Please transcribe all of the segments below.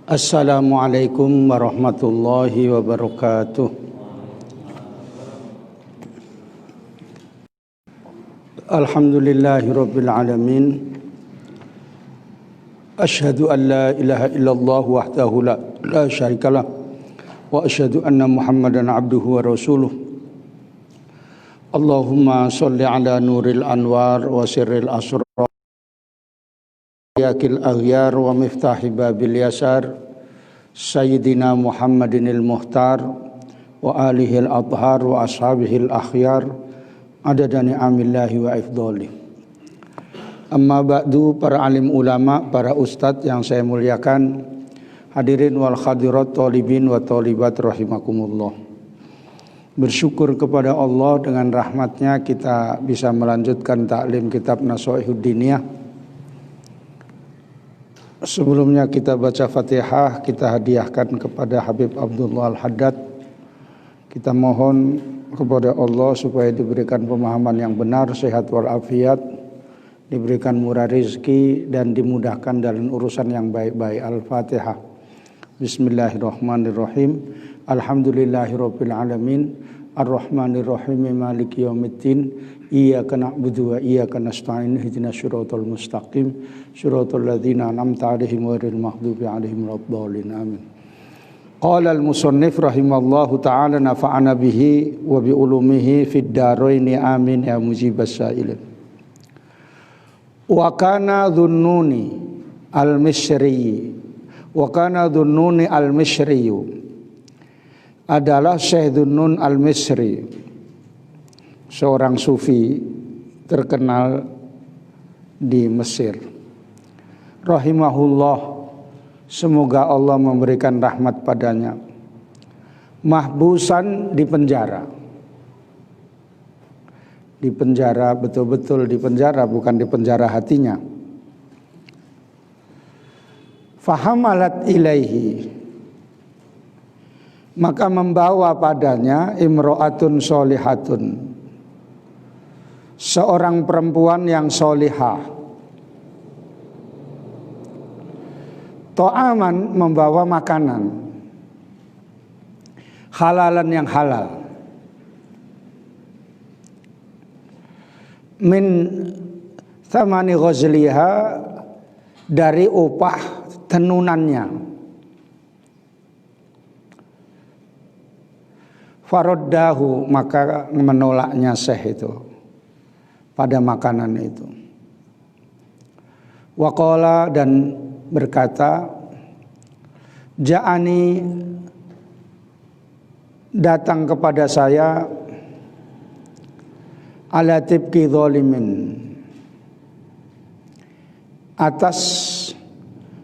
Assalamualaikum warahmatullahi wabarakatuh. Alhamdulillahirabbil alamin. Asyhadu an la ilaha illallah wahdahu la syarikalah wa asyhadu anna Muhammadan abduhu wa rasuluh. Allahumma shalli ala nuril anwar wa sirril asrar yakil aghyar wa miftahi babil yasar Sayyidina Muhammadinil Muhtar wa alihil adhar wa ashabihil akhyar adada ni'amillahi wa ifdoli. Amma ba'du, para alim ulama, para ustadz yang saya muliakan, hadirin wal hadirat, talibin wa talibat rahimakumullah. Bersyukur kepada Allah, dengan rahmatnya kita bisa melanjutkan taklim kitab Nasha'ihud Diniyah. Sebelumnya kita baca Fatihah, kita hadiahkan kepada Habib Abdullah Al-Haddad. Kita mohon kepada Allah supaya diberikan pemahaman yang benar, sehat walafiat, diberikan murah rizki dan dimudahkan dalam urusan yang baik-baik. Al-Fatihah. Bismillahirrahmanirrahim. Alhamdulillahirabbil alamin. Ar-Rahmanirrahim. Maliki yaumiddin. Iyyaka na'budu wa iyyaka nasta'in. Ihdinas siratal mustaqim. Siratal ladzina an'amta 'alaihim ghairil maghdubi 'alaihim waladdallin. Amin. Qala al-musannif rahimallahu ta'ala nafa'ana bihi wa bi ulumihi fid dharaini amin ya mujibas sa'ilin. Wa kana dhunnuni al-Misri adalah Syekh Dhunnun al-Misri, seorang sufi terkenal di Mesir. Rahimahullah, semoga Allah memberikan rahmat padanya. Mahbusan, di penjara. Di penjara, betul-betul di penjara, bukan di penjara hatinya. Fahamalat ilaihi, maka membawa padanya imro'atun sholihatun, seorang perempuan yang sholihah. To'aman, membawa makanan, halalan yang halal. Min thamani ghazliha, dari upah tenunannya. Faraddahu, maka menolaknya Syekh itu pada makanan itu. Waqala, dan berkata, ja'ani, datang kepada saya, ala tibki zalimin, atas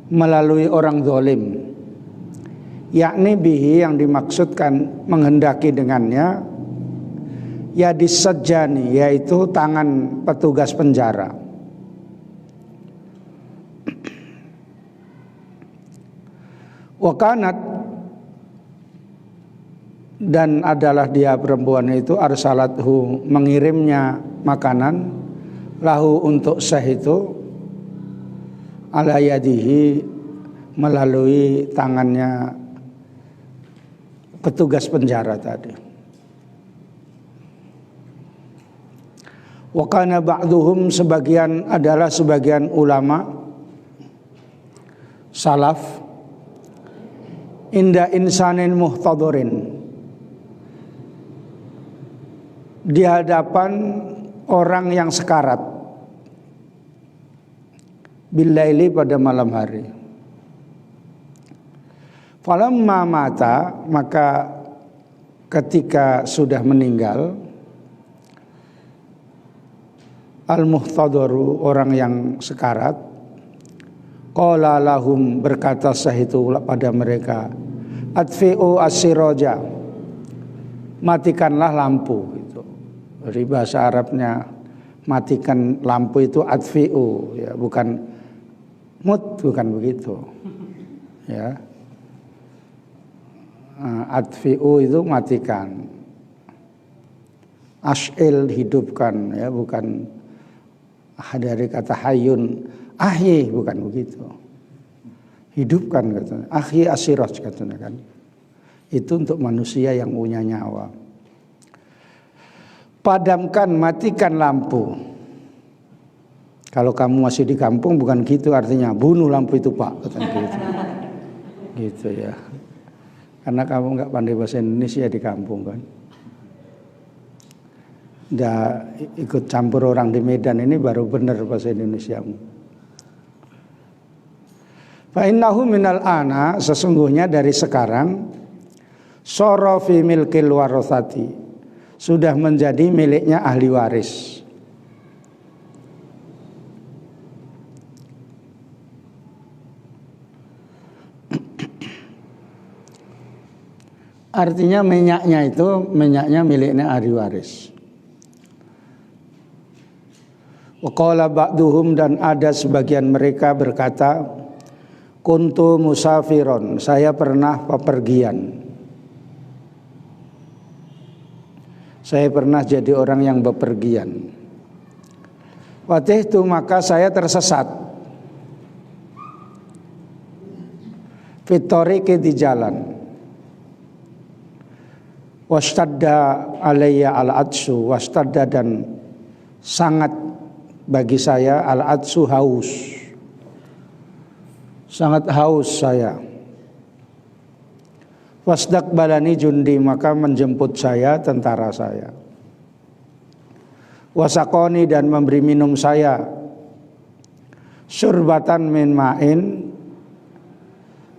melalui orang zalim, yakni bihi, yang dimaksudkan menghendaki dengannya, ya disajjani, yaitu tangan petugas penjara. Wakanat, dan adalah dia perempuan itu, arsalathu, mengirimnya makanan, lahu, untuk Syekh itu, ala yadihi, melalui tangannya petugas penjara tadi. Wa kana ba'duhum, sebagian ulama salaf, inda insanin muhtadhirin, di hadapan orang yang sekarat, billaili, pada malam hari. Falamma mata, maka ketika sudah meninggal, al-muhtadharu, orang yang sekarat, qala lahum, berkata Syekh itu pada mereka, adfi'u as-siraja, matikanlah lampu. Gitu. Dari bahasa Arabnya matikan lampu itu adfi'u, ya, bukan mut, bukan begitu. Ya. Adfi'u itu matikan. Ash'il, hidupkan, ya, bukan dari kata hayyun. Ahyi, bukan begitu. Hidupkan katanya. Ahyi asiraj katanya kan. Itu untuk manusia yang punya nyawa. Padamkan, matikan lampu. Kalau kamu masih di kampung bukan gitu artinya, bunuh lampu itu Pak, katanya gitu. Gitu ya. Karena kamu nggak pandai bahasa Indonesia di kampung kan. Udah ikut campur orang di Medan ini baru benar bahasa Indonesiamu. Fa innahu minal ana, sesungguhnya dari sekarang sara fi milkil warathati, sudah menjadi miliknya ahli waris. Artinya minyaknya miliknya ahli waris. Wa qala ba'duhum, dan ada sebagian mereka berkata, kuntu musafiron, saya pernah bepergian. Saya pernah jadi orang yang bepergian. Waktu itu maka saya tersesat. Fitoriki, di jalan. Wastadda alayya al-adsu, wastadda, dan sangat bagi saya al-adsu, haus. Sangat haus saya. Wasdaqbalani jundi, maka menjemput saya tentara saya. Wasaqoni, dan memberi minum saya. Surbatan min ma'in,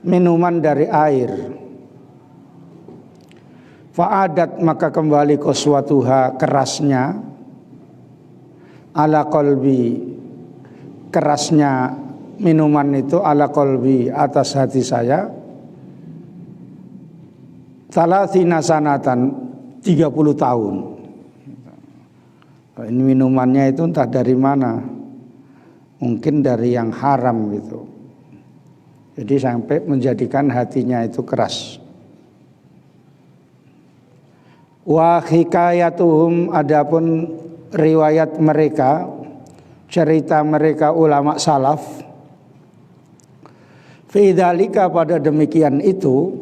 minuman dari air. Fa'adat, maka kembali qaswatuha, kerasnya, ala qalbi, kerasnya minuman itu ala qalbi, atas hati saya, thalathina sanatan, 30 tahun. Ini minumannya itu entah dari mana, mungkin dari yang haram gitu. Jadi sampai menjadikan hatinya itu keras. Wa hikayatuhum, adapun riwayat mereka, cerita mereka ulama salaf, fi dzalika, pada demikian itu,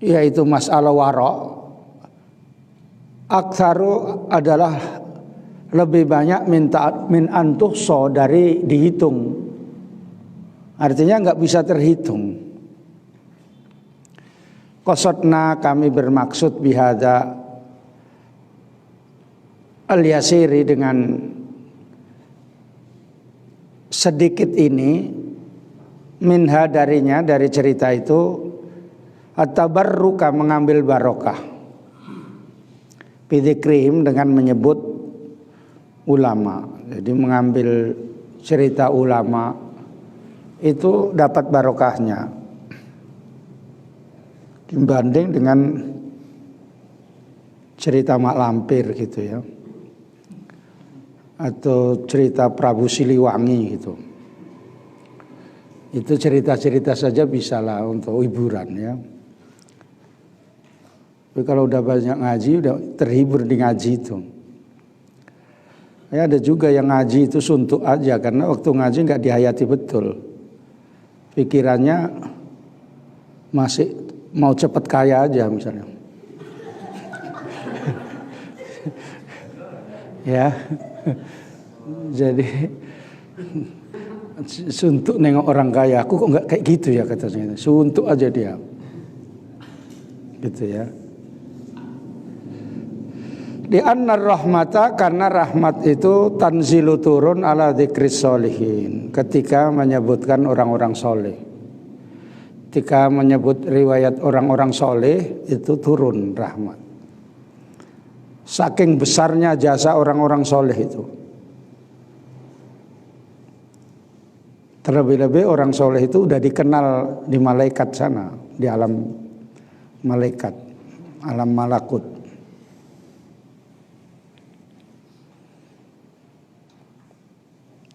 yaitu masalah wara, aktsaru adalah lebih banyak min antuhso, dari dihitung. Artinya enggak bisa terhitung. Qasatna, kami bermaksud bihadza al-yasiri, dengan sedikit ini, minha, darinya, dari cerita itu, at-tabarruka, mengambil barokah, bidzikrihim, dengan menyebut ulama. Jadi mengambil cerita ulama itu dapat barokahnya, dibanding dengan cerita mak lampir gitu ya, atau cerita Prabu Siliwangi gitu. Itu cerita-cerita saja bisalah untuk hiburan ya. Tapi kalau udah banyak ngaji, udah terhibur di ngaji itu. Ya, ada juga yang ngaji itu suntuk aja, karena waktu ngaji nggak dihayati betul. Pikirannya masih mau cepat kaya aja misalnya. Ya. Jadi suntuk nengok orang kaya, aku kok nggak kayak gitu ya katanya. Suntuk aja dia. Gitu ya. Di annar rahmata, karena rahmat itu tanzilu, turun, ala dzikris sholihin, ketika menyebutkan orang-orang soleh. Ketika menyebut riwayat orang-orang soleh, itu turun rahmat. Saking besarnya jasa orang-orang soleh itu. Terlebih-lebih orang soleh itu udah dikenal di malaikat sana, di alam malaikat, alam malakut.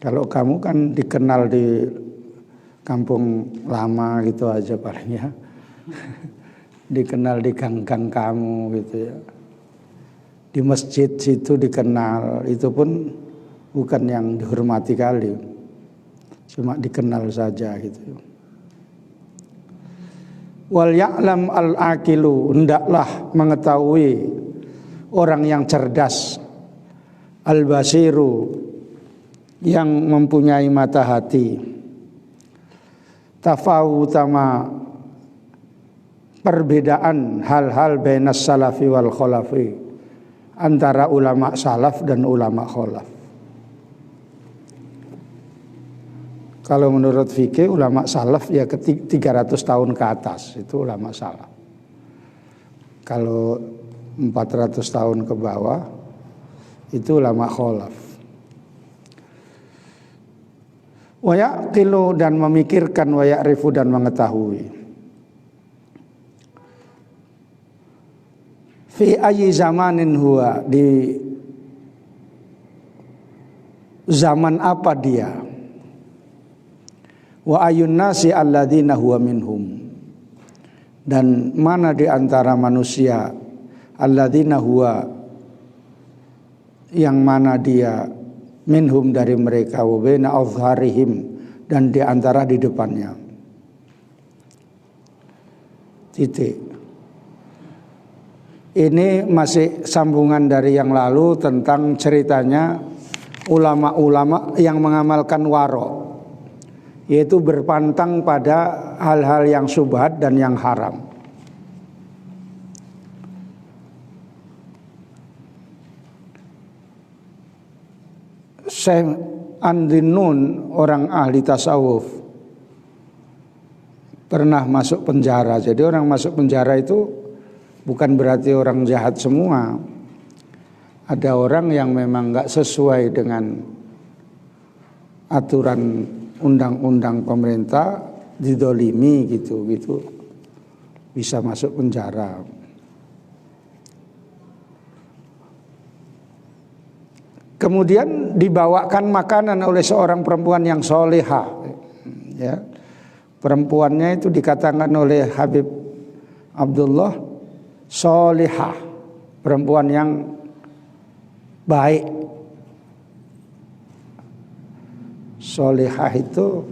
Kalau kamu kan dikenal di kampung lama gitu aja paling ya. Dikenal di gang-gang kamu gitu ya. di masjid situ dikenal, itu pun bukan yang dihormati kali, cuma dikenal saja gitu. Wal ya'lam al-aqilu, hendaklah mengetahui orang yang cerdas, al-basiru, yang mempunyai mata hati, tafawutama, perbedaan hal-hal bainas salafi wal khalafi, antara ulama salaf dan ulama khalaf. Kalau menurut fikih ulama salaf ya 300 tahun ke atas itu ulama salaf. Kalau 400 tahun ke bawah itu ulama khalaf. Wa yaqilu, dan memikirkan, wa ya'rifu, dan mengetahui. Fi ayyi zamanin huwa, di zaman apa dia. Wa ayyun nasi alladzina huwa minhum, dan mana di antara manusia alladzina huwa, yang mana dia minhum dari mereka, wa baina azharihim, dan di antara di depannya. Titik. Ini masih sambungan dari yang lalu tentang ceritanya ulama-ulama yang mengamalkan waro, yaitu berpantang pada hal-hal yang syubhat dan yang haram. Syekh Andinun, orang ahli tasawuf, pernah masuk penjara. Jadi orang masuk penjara itu bukan berarti orang jahat semua. Ada orang yang memang gak sesuai dengan aturan undang-undang pemerintah, didolimi gitu bisa masuk penjara. Kemudian dibawakan makanan oleh seorang perempuan yang solehah, ya. Perempuannya itu dikatakan oleh Habib Abdullah solehah, perempuan yang baik. Solehah itu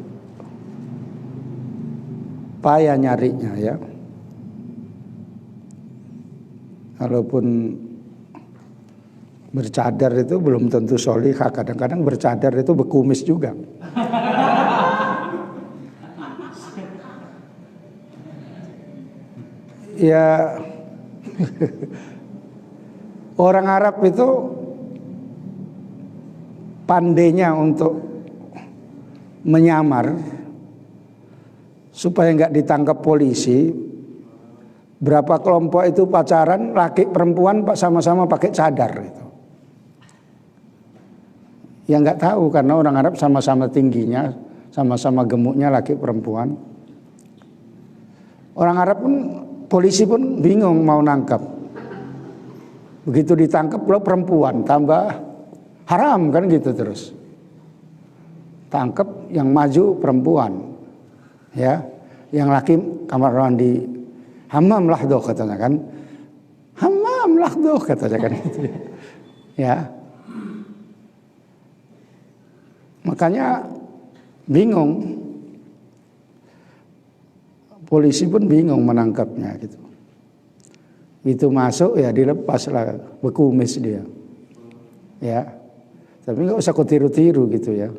payah nyarinya, ya. Walaupun bercadar itu belum tentu solihah, kadang-kadang bercadar itu berkumis juga. Ya, orang Arab itu pandainya untuk menyamar supaya nggak ditangkap polisi. Berapa kelompok itu pacaran, laki perempuan sama-sama pakai cadar gitu. Ya nggak tahu, karena orang Arab sama-sama tingginya, sama-sama gemuknya laki perempuan. Orang Arab pun, polisi pun bingung mau nangkap. Begitu ditangkap lo perempuan, tambah haram kan gitu terus. Tangkap yang maju perempuan, ya, yang laki kamar mandi, hammam lahdoh katanya kan, hammam lahdoh katanya kan gitu, ya. Makanya bingung, polisi pun bingung menangkapnya gitu. Itu masuk ya dilepas lah, berkumis dia, ya. Tapi nggak usah kau tiru-tiru gitu ya.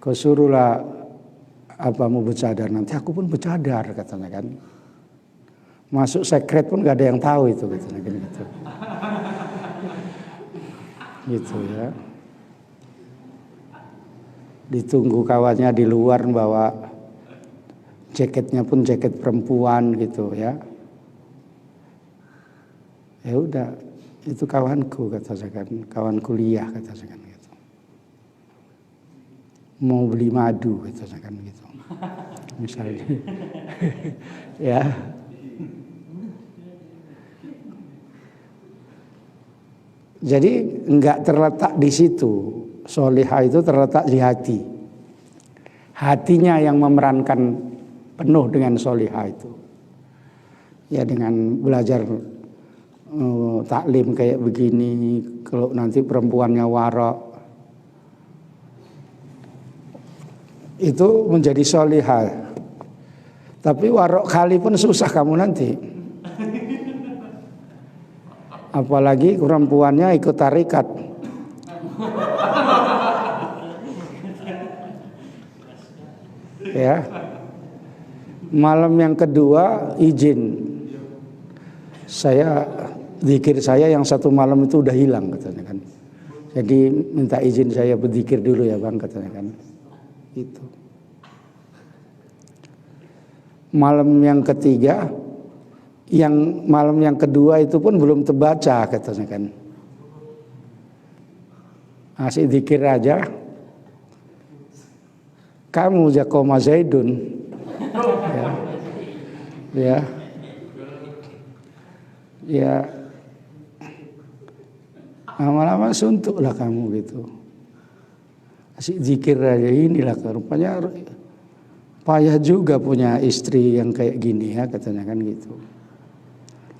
Kau suruhlah apa mau bercadar, nanti aku pun bercadar katanya kan. Masuk sekret pun nggak ada yang tahu itu katanya kan gitu. Gitu ya. Ditunggu kawannya di luar bawa jaketnya pun jaket perempuan gitu ya. Ya udah, itu kawanku kata saya kan, kawan kuliah kata saya kan gitu. Mau beli madu kata saya kan gitu. Misalnya. Ya. Jadi enggak terletak di situ. Solihah itu terletak di hati. Hatinya yang memerankan penuh dengan solihah itu. Ya dengan belajar taklim kayak begini, kalau nanti perempuannya warok, itu menjadi solihah. Tapi warok kali pun susah kamu nanti. Apalagi perempuannya ikut tarikat. Ya. Malam yang kedua izin. Zikir saya yang satu malam itu udah hilang katanya kan. Jadi minta izin saya berzikir dulu ya Bang katanya kan. Itu. Malam yang ketiga, malam yang kedua itu pun belum terbaca katanya kan. Masih zikir aja. Kamu Jakoma Zaidun. Ya. Lama-lama suntuk lah kamu gitu. Masih zikir aja, inilah rupanya payah juga punya istri yang kayak gini ya katanya kan gitu.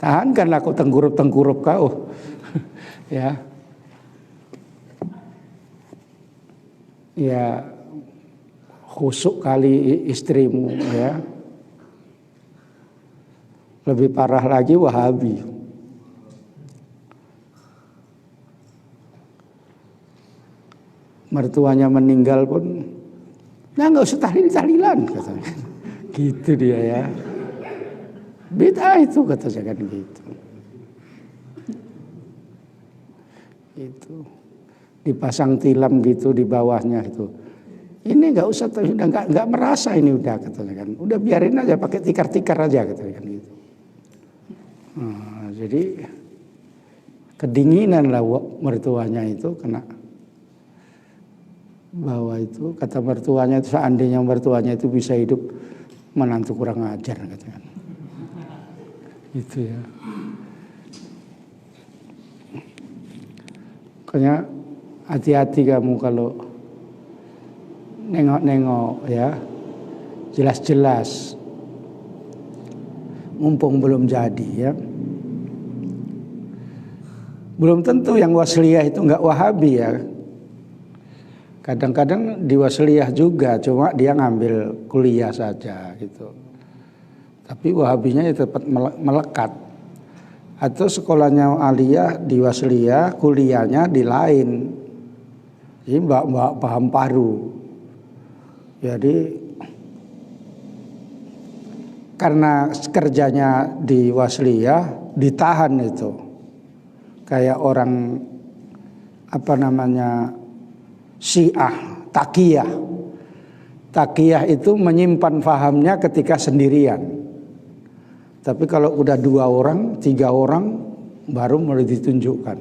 Tahankanlah kau tengkurup kau. Ya. Ya khusuk kali istrimu ya. Lebih parah lagi Wahabi. Mertuanya meninggal pun, nah nggak usah tahlilan katanya. Gitu dia ya. Bid'ah itu katanya kan gitu. Itu dipasang tilam gitu di bawahnya itu. Ini nggak usah, udah nggak merasa ini udah katanya kan. Udah biarin aja pakai tikar-tikar aja katanya kan gitu. Nah, jadi kedinginan lah mertuanya itu kena. Bahwa itu kata mertuanya itu seandainya mertuanya itu bisa hidup, menantu kurang ajar katanya. Itu ya. Makanya hati-hati kamu kalau nengok-nengok ya. Jelas-jelas. Mumpung belum jadi ya. Belum tentu yang wasliyah itu enggak Wahabi ya. Kadang-kadang di wasliyah juga, cuma dia ngambil kuliah saja gitu. Tapi Wahabinya ya tetap melekat. Atau sekolahnya aliyah di wasliyah, kuliahnya di lain. Jadi mbak paham paru. Jadi karena kerjanya di wasliyah ditahan itu. Kayak orang Syiah, Taqiyah. Taqiyah itu menyimpan fahamnya ketika sendirian. Tapi kalau udah 2 orang, 3 orang baru mulai ditunjukkan.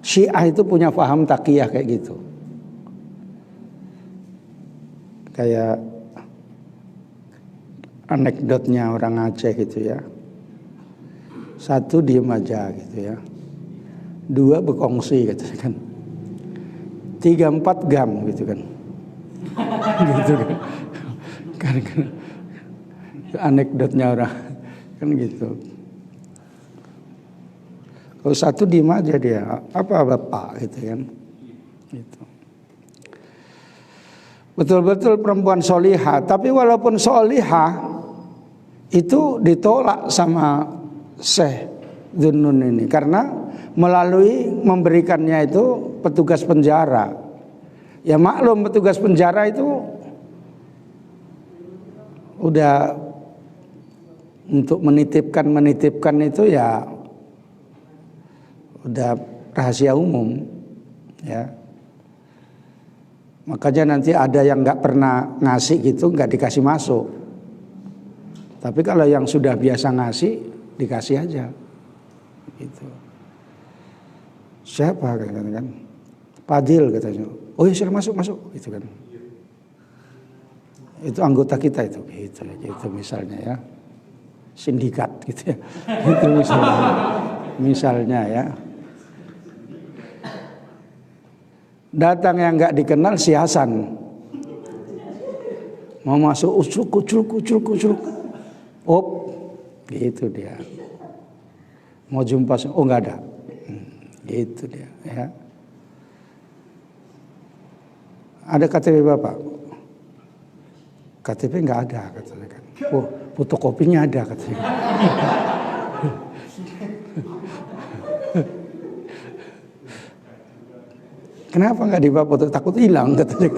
Syiah itu punya faham Taqiyah kayak gitu. Kayak anekdotnya orang Aceh gitu ya. 1 diem aja gitu ya. 2 berkongsi gitu kan. 3, 4 gam gitu kan. Gitu kan. Karena anekdotnya orang kan gitu. Kalau 1 diem aja dia, apa bapak gitu kan. Gitu. Betul-betul perempuan solihah, tapi walaupun solihah itu ditolak sama Syekh Dhunnun ini karena melalui memberikannya itu petugas penjara. Ya maklum petugas penjara itu udah untuk menitipkan itu ya udah rahasia umum ya. Makanya nanti ada yang nggak pernah ngasih gitu nggak dikasih masuk. Tapi kalau yang sudah biasa ngasih dikasih aja. Gitu. Siapa kan? Padil katanya. Oh ya sudah masuk itu kan. Itu anggota kita itu gitu misalnya ya. Sindikat gitu ya. Itu misalnya ya. Datang yang nggak dikenal si Hasan. Mau masuk kucul. Op, gitu dia. Mau jumpa, oh nggak ada. Gitu dia. Ya. Ada KTP Bapak? KTP nggak ada katanya kan. Oh, fotokopinya ada katanya. Kenapa nggak dibawa foto? Takut hilang katanya.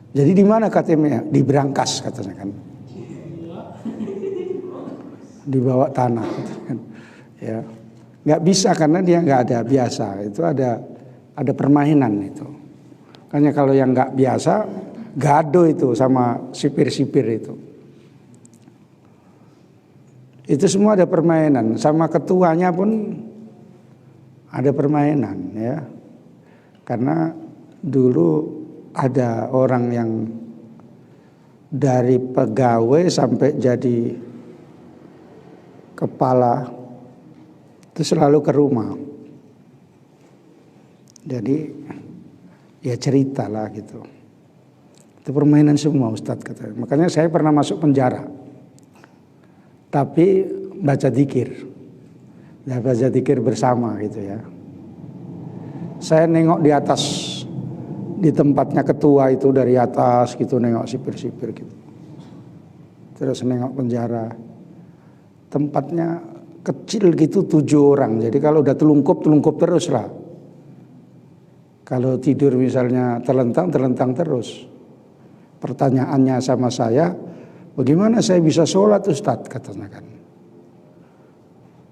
Jadi di mana KTP-nya? Di Brankas katanya kan. Dibawa tanah katanya kan. Ya. Nggak bisa karena dia nggak ada biasa. Itu ada permainan itu. Makanya kalau yang nggak biasa, gado itu sama sipir-sipir itu. Itu semua ada permainan, sama ketuanya pun ada permainan ya. Karena dulu ada orang yang dari pegawai sampai jadi kepala itu selalu ke rumah. Jadi ya cerita lah gitu. Itu permainan semua Ustadz katanya. Makanya saya pernah masuk penjara. Tapi baca dzikir. Ya, baca dzikir bersama gitu ya. Saya nengok di atas, di tempatnya ketua itu dari atas gitu, nengok sipir-sipir gitu. Terus nengok penjara. Tempatnya kecil gitu 7 orang. Jadi kalau udah telungkup terus lah. Kalau tidur misalnya terlentang terus. Pertanyaannya sama saya, bagaimana saya bisa sholat Ustadz katanya kan.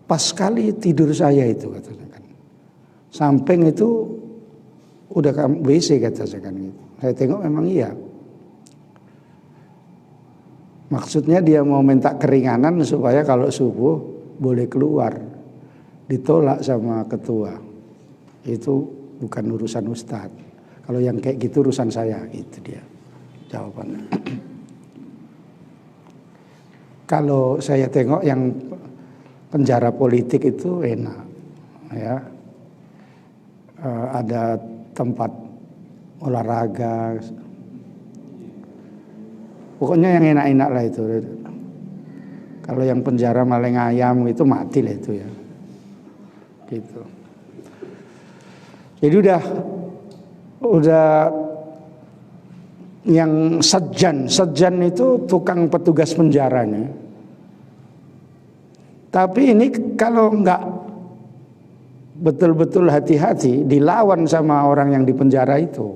Pas sekali tidur saya itu katanya kan. Samping itu udah WC katanya kan gitu. Saya tengok memang iya. Maksudnya dia mau minta keringanan supaya kalau subuh boleh keluar. Ditolak sama ketua. Itu bukan urusan Ustadz. Kalau yang kayak gitu urusan saya, itu dia jawabannya. Kalau saya tengok yang penjara politik itu enak, ya, ada tempat olahraga, pokoknya yang enak-enak lah itu. Kalau yang penjara maling ayam itu mati lah itu ya, gitu. Jadi udah yang sejan itu tukang petugas penjaranya. Tapi ini kalau nggak betul-betul hati-hati dilawan sama orang yang di penjara itu.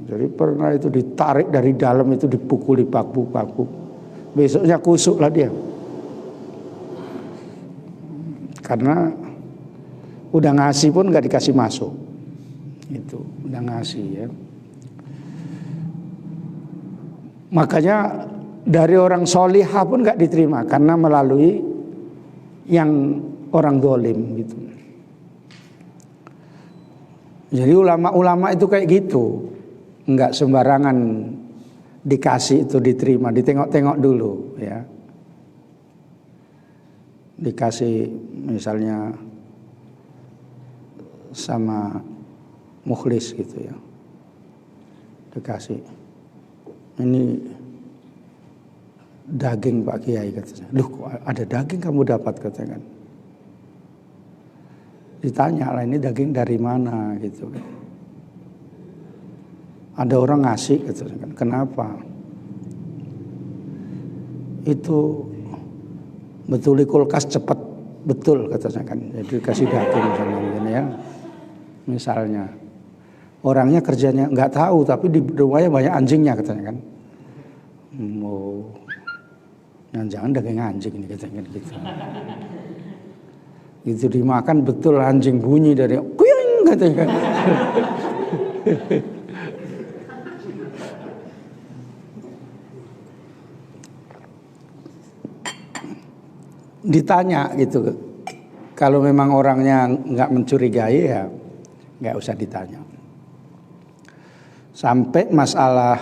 Jadi pernah itu ditarik dari dalam itu dipukuli paku. Besoknya kusuk lah dia. Karena udah ngasih pun nggak dikasih masuk. Itu udah ngasih ya. Makanya dari orang solihah pun gak diterima karena melalui yang orang dolim gitu. Jadi ulama-ulama itu kayak gitu, nggak sembarangan dikasih itu diterima, ditengok-tengok dulu ya. Dikasih misalnya sama mukhlis gitu ya, dikasih ini daging Pak Kiai katanya. Loh kok ada daging kamu dapat katanya kan. Ditanya lah ini daging dari mana gitu kan. Ada orang ngasih katanya kan. Kenapa? Itu betul di kulkas cepat betul katanya kan. Jadi kasih daging misalnya ya. Misalnya orangnya kerjanya nggak tahu tapi di rumahnya banyak anjingnya katanya kan. Jangan daging anjing ini katanya gitu. Itu dimakan betul anjing bunyi dari kuyung katanya kan. Ditanya gitu. Kalau memang orangnya nggak mencurigai ya nggak usah ditanya. Sampai masalah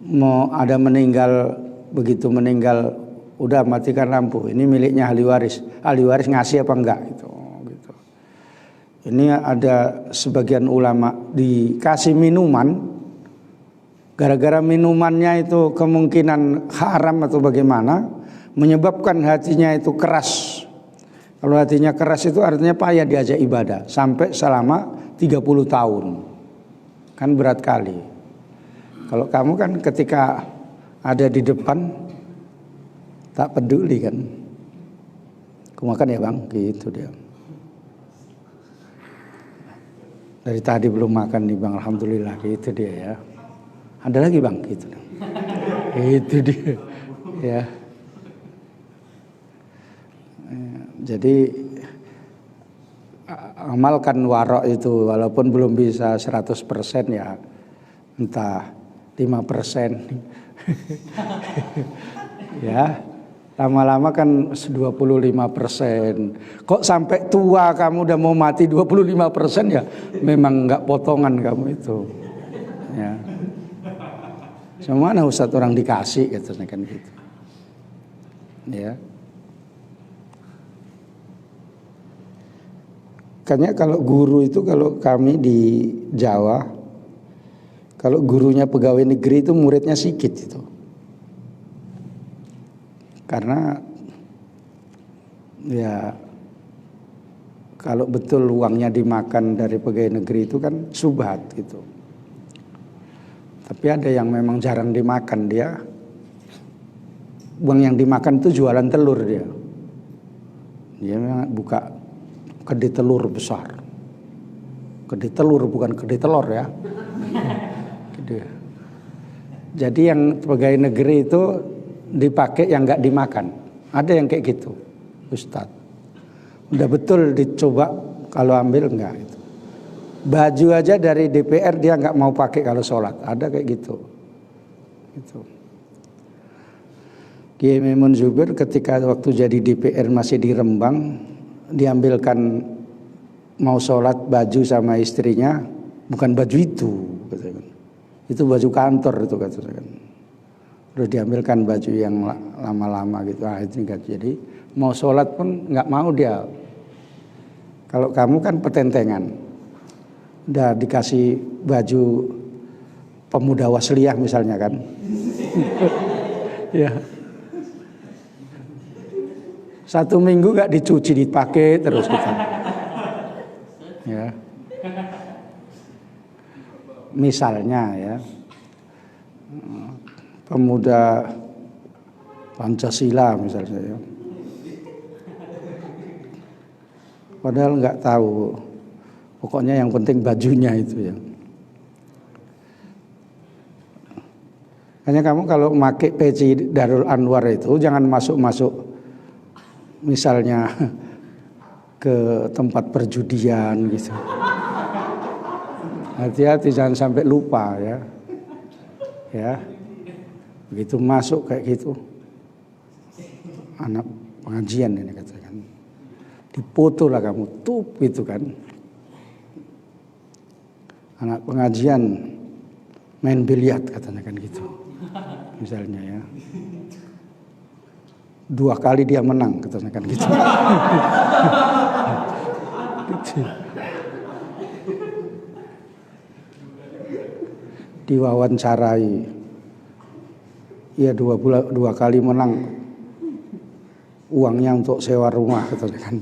mau ada meninggal, begitu meninggal udah matikan lampu, ini miliknya ahli waris ngasih apa enggak gitu. Ini ada sebagian ulama dikasih minuman gara-gara minumannya itu kemungkinan haram atau bagaimana, menyebabkan hatinya itu keras. Kalau hatinya keras itu artinya payah diajak ibadah sampai selama 30 tahun. Kan berat kali. Kalau kamu kan ketika ada di depan tak peduli kan. Aku makan ya bang, gitu dia. Dari tadi belum makan nih bang, alhamdulillah, gitu dia ya. Ada lagi bang, gitu. Itu dia, ya. Jadi amalkan warok itu, walaupun belum bisa 100% ya, entah 5%, ya. Lama-lama kan 25%. Kok sampai tua kamu udah mau mati 25% ya? Memang nggak potongan kamu itu. Ya. Semana Ustadz orang dikasih katanya kan gitu. Ya. Kayaknya kalau guru itu, kalau kami di Jawa, kalau gurunya pegawai negeri itu muridnya sikit itu. Karena ya kalau betul uangnya dimakan dari pegawai negeri itu kan subhat gitu. Tapi ada yang memang jarang dimakan, dia uang yang dimakan itu jualan telur dia. Dia memang buka kedai telur besar. Kedai telur bukan kedai telur ya. Gitu. Jadi yang pegawai negeri itu dipakai yang nggak dimakan. Ada yang kayak gitu, Ustadz. Udah betul dicoba, kalau ambil enggak gitu. Baju aja dari DPR dia nggak mau pakai kalau sholat. Ada kayak gitu. Gitu. Kiai Maimun Zubair ketika waktu jadi DPR masih di Rembang, diambilkan mau sholat baju sama istrinya, bukan baju itu, katakan. Itu baju kantor itu katakan. Terus diambilkan baju yang lama-lama gitu. Itu enggak. Jadi mau sholat pun nggak mau dia. Kalau kamu kan petentengan, udah dikasih baju pemuda wasliyah misalnya kan. Ya. 1 minggu nggak dicuci, dipakai terus kita. Ya. Misalnya ya. Pemuda Pancasila misalnya ya. Padahal nggak tahu, pokoknya yang penting bajunya itu ya. Hanya kamu kalau pakai peci Darul Anwar itu jangan masuk-masuk misalnya ke tempat perjudian gitu. Hati-hati jangan sampai lupa ya. Ya. Begitu masuk kayak gitu, anak pengajian ini katakan, dipoto lah kamu, tup gitu kan. Anak pengajian main biliar katanya kan gitu, misalnya ya. 2 kali dia menang katanya kan gitu. Diwawancarai. Ya 2 kali menang, uangnya untuk sewa rumah katanya kan.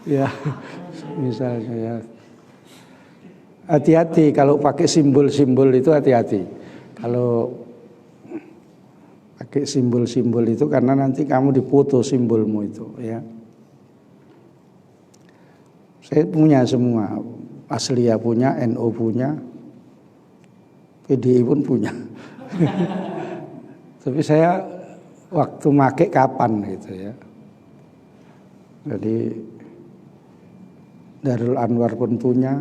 Ya, misalnya ya. Hati-hati kalau pakai simbol-simbol itu, hati-hati. Kalau pakai simbol-simbol itu karena nanti kamu dipoto simbolmu itu ya. Saya punya semua, Asliyah punya, NU punya, PDI pun punya. Tapi saya waktu make kapan gitu ya. Jadi Darul Anwar pun punya.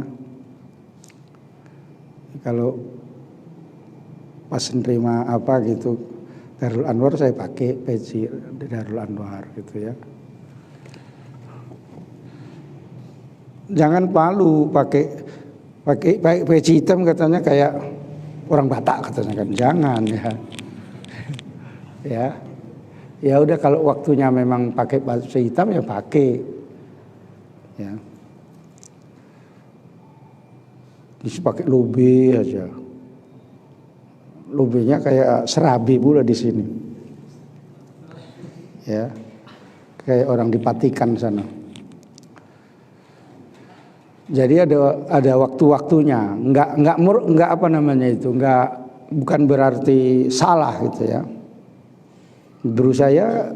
Kalau pas nerima apa gitu Darul Anwar saya pakai peci Darul Anwar gitu ya. Jangan palu pakai peci hitam katanya kayak orang Batak katanya kan, jangan ya. Ya udah kalau waktunya memang pakai baju hitam ya pakai. Ya. Bisa pakai lube aja. Lubenya kayak serabi pula di sini. Ya. Kayak orang dipatikan sana. Jadi ada waktu-waktunya. Enggak apa namanya itu, bukan berarti salah gitu ya. Menurut saya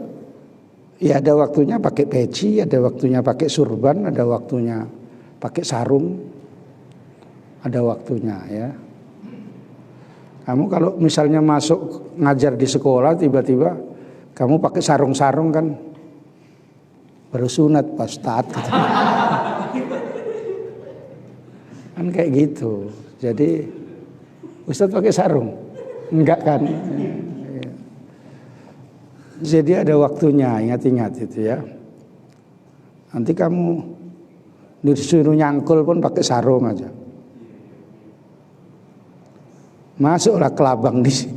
ya ada waktunya pakai peci, ada waktunya pakai surban, ada waktunya pakai sarung. Ada waktunya ya. Kamu kalau misalnya masuk ngajar di sekolah tiba-tiba kamu pakai sarung-sarung kan baru sunat pas taat gitu. Kan kayak gitu. Jadi Ustadz pakai sarung? Enggak kan? Jadi ada waktunya, ingat-ingat itu ya. Nanti kamu disuruh nyangkul pun pakai sarung aja. Masuklah kelabang di sini.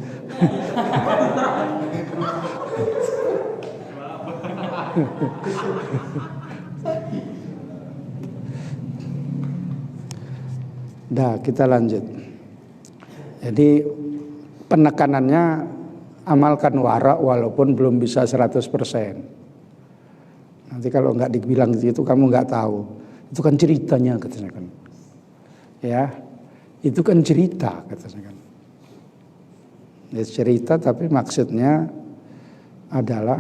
Dah, kita lanjut. Jadi penekanannya amalkan wara walaupun belum bisa 100%. Nanti kalau nggak dibilang gitu kamu nggak tahu. Itu kan ceritanya katanya kan. Ya, itu kan cerita katanya kan. Ya, cerita tapi maksudnya adalah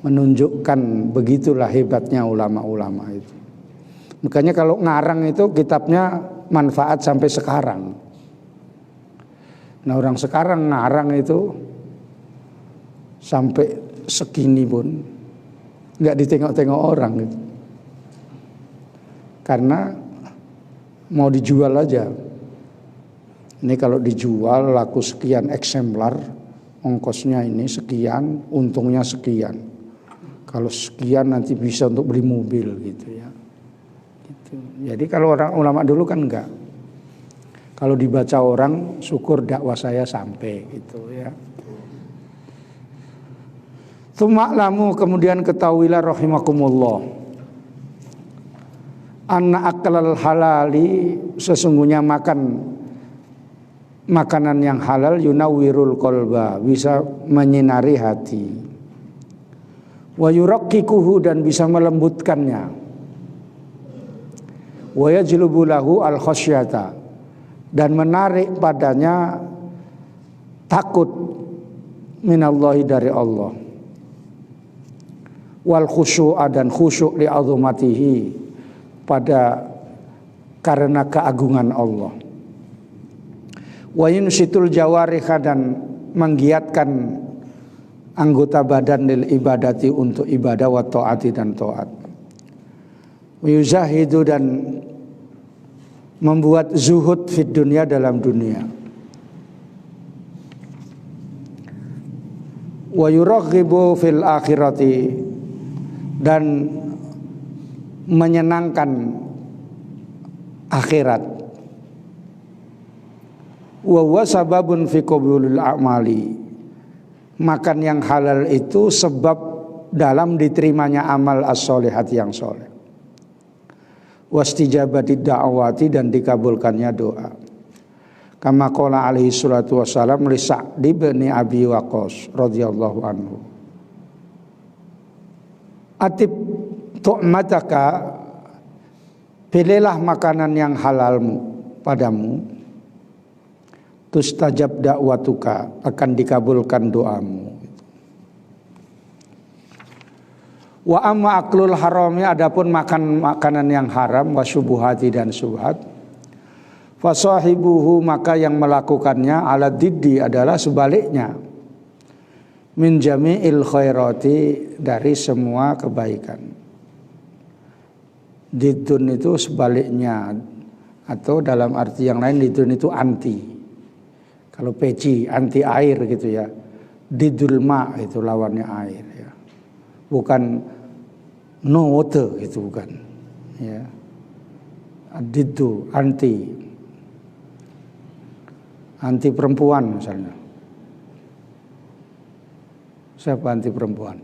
menunjukkan begitulah hebatnya ulama-ulama itu. Makanya kalau ngarang itu kitabnya manfaat sampai sekarang. Nah orang sekarang ngarang itu sampai segini pun nggak ditengok-tengok orang gitu. Karena mau dijual aja. Ini kalau dijual laku sekian eksemplar, ongkosnya ini sekian, untungnya sekian. Kalau sekian nanti bisa untuk beli mobil gitu ya. Gitu. Jadi kalau orang ulama dulu kan enggak. Kalau dibaca orang, syukur dakwah saya sampai gitu ya. Tsuma'lamu, kemudian ketahuilah rahimakumullah. Anna aklal halali, sesungguhnya makanan yang halal yunawwirul qalba, bisa menyinari hati. Wa yuraqqikuhu, dan bisa melembutkannya. Wa yajlubu lahu al khasyata, dan menarik padanya takut minallahi, dari Allah. Wal khusyu'a, dan khusyuk li azumatihi, karena keagungan Allah. Wa yunsitul jawariha, dan menggiatkan anggota badan lil ibadati, untuk ibadah, wa taati, dan taat. Wa yuzahidu, dan membuat zuhud fid dunia, dalam dunia. Wa yuraghibu fil akhirati, dan menyenangkan akhirat. Wa huwa sababun fi qabulil a'mali, makan yang halal itu sebab dalam diterimanya amal as-solihat, yang soleh. Wastijabati da'awati, dan dikabulkannya doa. Kama qala alaihi salatu wassalam li Sa'd bin Abi Waqqas radhiyallahu anhu. Atib tu'mataka, pilihlah makanan yang halalmu padamu, tustajab da'watuka, akan dikabulkan doamu. Wa amma aklul harami, adapun makan makanan yang haram, wa syubuhati, dan syubhat, fa sahibuhu, maka yang melakukannya, ala diddi, adalah sebaliknya, min jami'il khairati, dari semua kebaikan. Didun itu sebaliknya, atau dalam arti yang lain didun itu anti. Kalau peci anti air gitu ya. Didul ma, itu lawannya air ya. Bukan no water gitu, bukan ya. Didu anti perempuan misalnya. Siapa anti perempuan?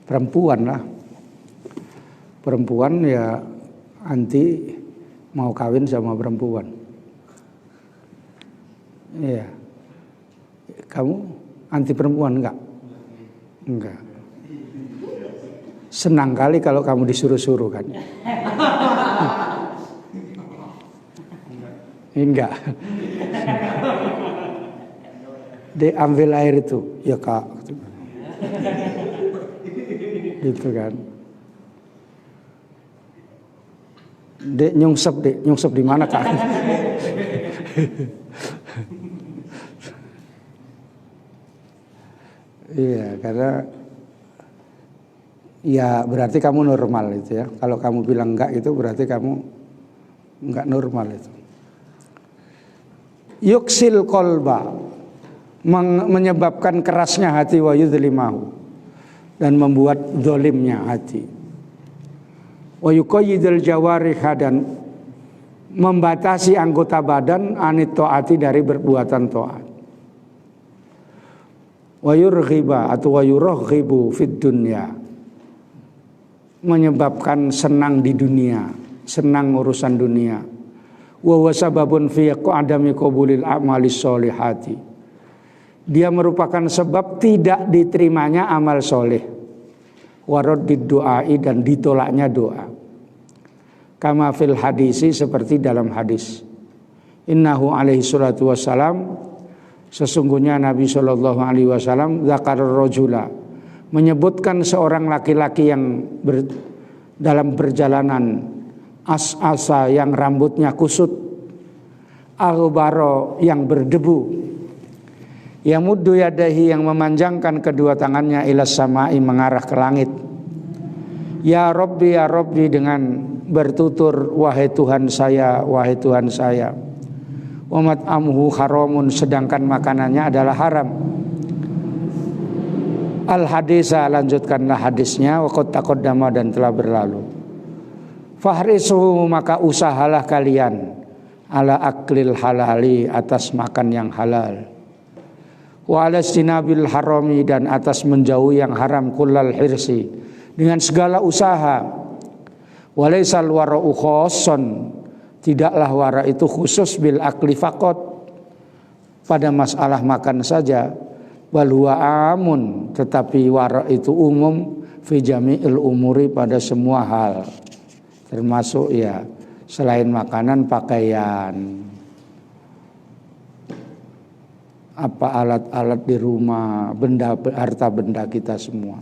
Perempuan lah. Perempuan ya anti mau kawin sama perempuan. Iya. Kamu anti perempuan enggak? Enggak. Senang kali kalau kamu disuruh-suruh kan? Enggak. Dia ambil air itu, ya kak. Gitu kan. Dek nyungsep di mana kak? Iya, karena ya berarti kamu normal itu ya. Kalau kamu bilang enggak itu berarti kamu enggak normal itu. Yuksil kolba, menyebabkan kerasnya hati, wa yudlimahu, dan membuat dolimnya hati. Wa yuqayyidul jawarih, dan membatasi anggota badan anit taati, dari berbuatan taat. Wa yurghiba atau wa yurghibu fid dunya, menyebabkan senang di dunia, senang urusan dunia. Wa wasababun fi adami qabulil a'mali sholihati, dia merupakan sebab tidak diterimanya amal soleh. Waraddid du'ai, dan ditolaknya doa. Kama fil hadisi, seperti dalam hadis. Innahu alaihi salatu wassalam, sesungguhnya Nabi sallallahu alaihi wasallam zakar rajula, menyebutkan seorang laki-laki yang dalam perjalanan, as'asa, yang rambutnya kusut, aghbaro, yang berdebu, yamuddu yadahi, yang memanjangkan kedua tangannya, ilas samai, mengarah ke langit. Ya Rabbi, ya Rabbi, dengan bertutur, wahai Tuhan saya, wahai Tuhan saya. Wa mat'amuhu haramun, sedangkan makanannya adalah haram. Al hadisa, lanjutkanlah hadisnya. Wa qad taqaddama, dan telah berlalu. Fahrisuhu, maka usahalah kalian, ala aklil halali, atas makan yang halal. Wa ala istinabil harami, dan atas menjauhi yang haram, kullal hirsi, dengan segala usaha. Wa laysal wara'u khassan, tidaklah wara itu khusus bil akli faqat, pada masalah makan saja. Bal huwa amun, tetapi wara itu umum, fi jami'il umuri, pada semua hal, termasuk ya selain makanan, pakaian, apa alat-alat di rumah, benda, harta benda kita semua.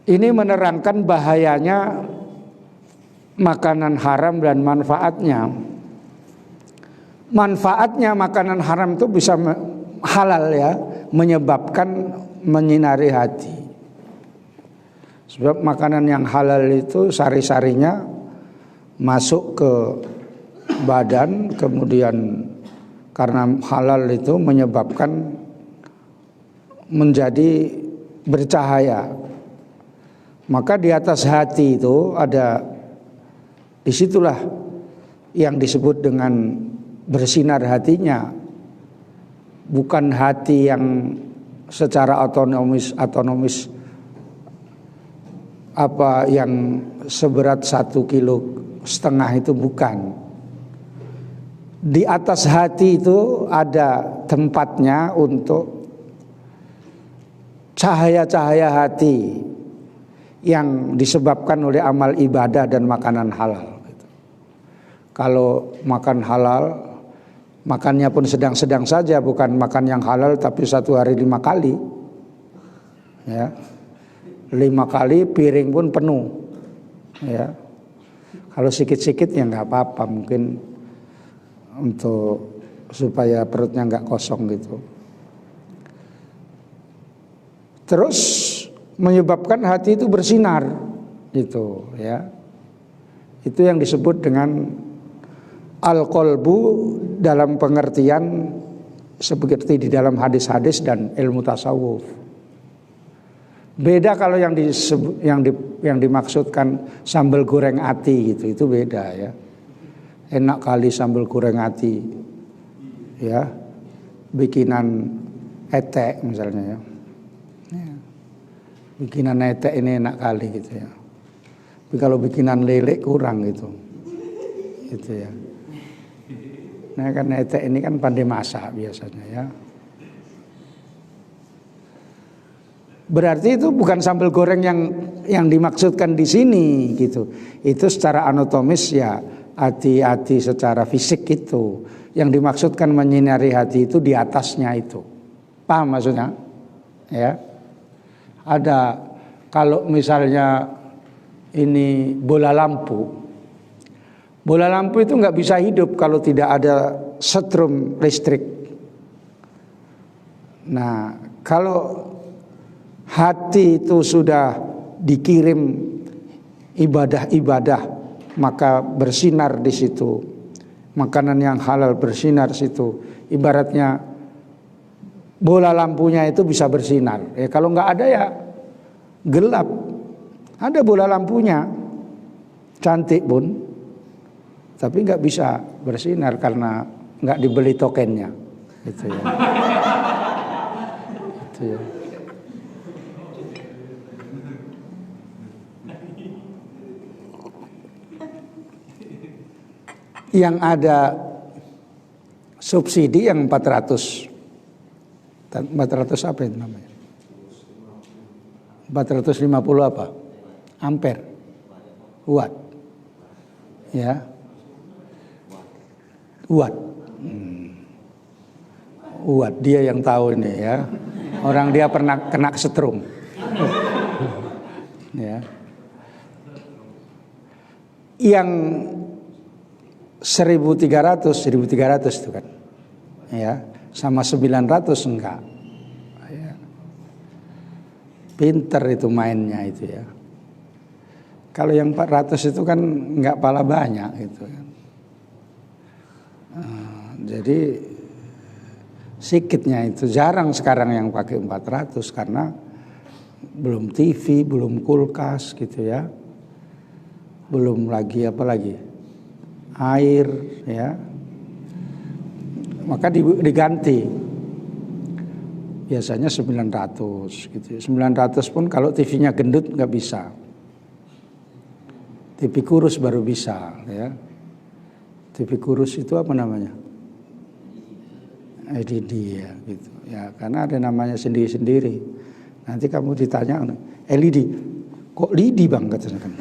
Ini menerangkan bahayanya makanan haram dan manfaatnya. Manfaatnya makanan haram itu bisa halal ya, menyebabkan menyinari hati. Sebab makanan yang halal itu sari-sarinya masuk ke badan, kemudian karena halal itu menyebabkan menjadi bercahaya. Maka di atas hati itu ada, disitulah yang disebut dengan bersinar hatinya. Bukan hati yang secara otonomis apa yang seberat 1,5 kilo itu, bukan. Di atas hati itu ada tempatnya untuk cahaya-cahaya hati yang disebabkan oleh amal ibadah dan makanan halal. Kalau makan halal, makannya pun sedang-sedang saja, bukan makan yang halal tapi 1 hari 5 kali, ya, 5 kali piring pun penuh, ya. Kalau sikit-sikit ya nggak apa-apa, mungkin untuk supaya perutnya nggak kosong gitu. Terus menyebabkan hati itu bersinar, gitu, ya. Itu yang disebut dengan al-qalbu dalam pengertian seperti di dalam hadis-hadis dan ilmu tasawuf. Beda kalau yang dimaksudkan sambal goreng ati gitu, itu beda ya. Enak kali sambal goreng ati, ya, bikinan etek misalnya ya. Bikinan etek ini enak kali gitu ya. Tapi kalau bikinan lele kurang gitu ya. Nah kan Ete ini kan pandai masak biasanya ya. Berarti itu bukan sambal goreng yang dimaksudkan di sini gitu. Itu secara anatomis ya hati-hati secara fisik itu. Yang dimaksudkan menyinari hati itu di atasnya itu. Paham maksudnya? Ya. Ada kalau misalnya ini bola lampu. Bola lampu itu nggak bisa hidup kalau tidak ada setrum listrik. Nah, kalau hati itu sudah dikirim ibadah-ibadah, maka bersinar di situ. Makanan yang halal bersinar situ. Ibaratnya bola lampunya itu bisa bersinar. Ya kalau nggak ada ya gelap. Ada bola lampunya, cantik pun, tapi nggak bisa bersinar karena nggak dibeli tokennya. Gitu ya. Gitu ya. Yang ada subsidi yang 400 apa itu namanya? 450 apa? Ampere. Watt. Ya. Watt. Watt dia yang tahu ini ya. Orang dia pernah kena setrum. Ya. Yang 1300 itu kan. Ya, sama 900 enggak. Ya. Pinter itu mainnya itu ya. Kalau yang 400 itu kan enggak pala banyak gitu kan. Jadi sikitnya itu jarang sekarang yang pakai 400 karena belum TV, belum kulkas gitu ya. Belum lagi apa lagi? Air ya. Maka diganti. Biasanya 900 gitu. 900 pun kalau TV-nya gendut nggak bisa. TV kurus baru bisa ya. TV kurus itu apa namanya? LED ya gitu. Ya karena ada namanya sendiri-sendiri. Nanti kamu ditanya LED. Kok lidi Bang katanya kan.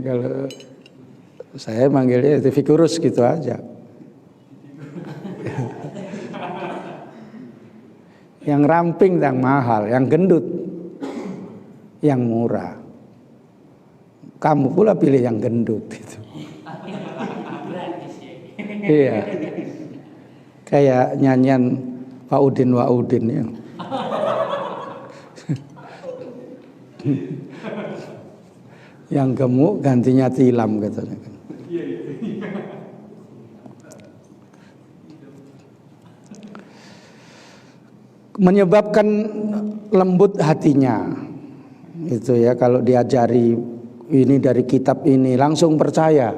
Kalau saya manggilnya TV kurus gitu aja. Yang ramping yang mahal, yang gendut yang murah. Kamu pula pilih yang gendut gitu. Iya. Kayak nyanyian Pak Udin Wa Udin ya. Yang gemuk gantinya tilam katanya kan. Menyebabkan lembut hatinya itu ya, kalau diajari ini dari kitab ini langsung percaya.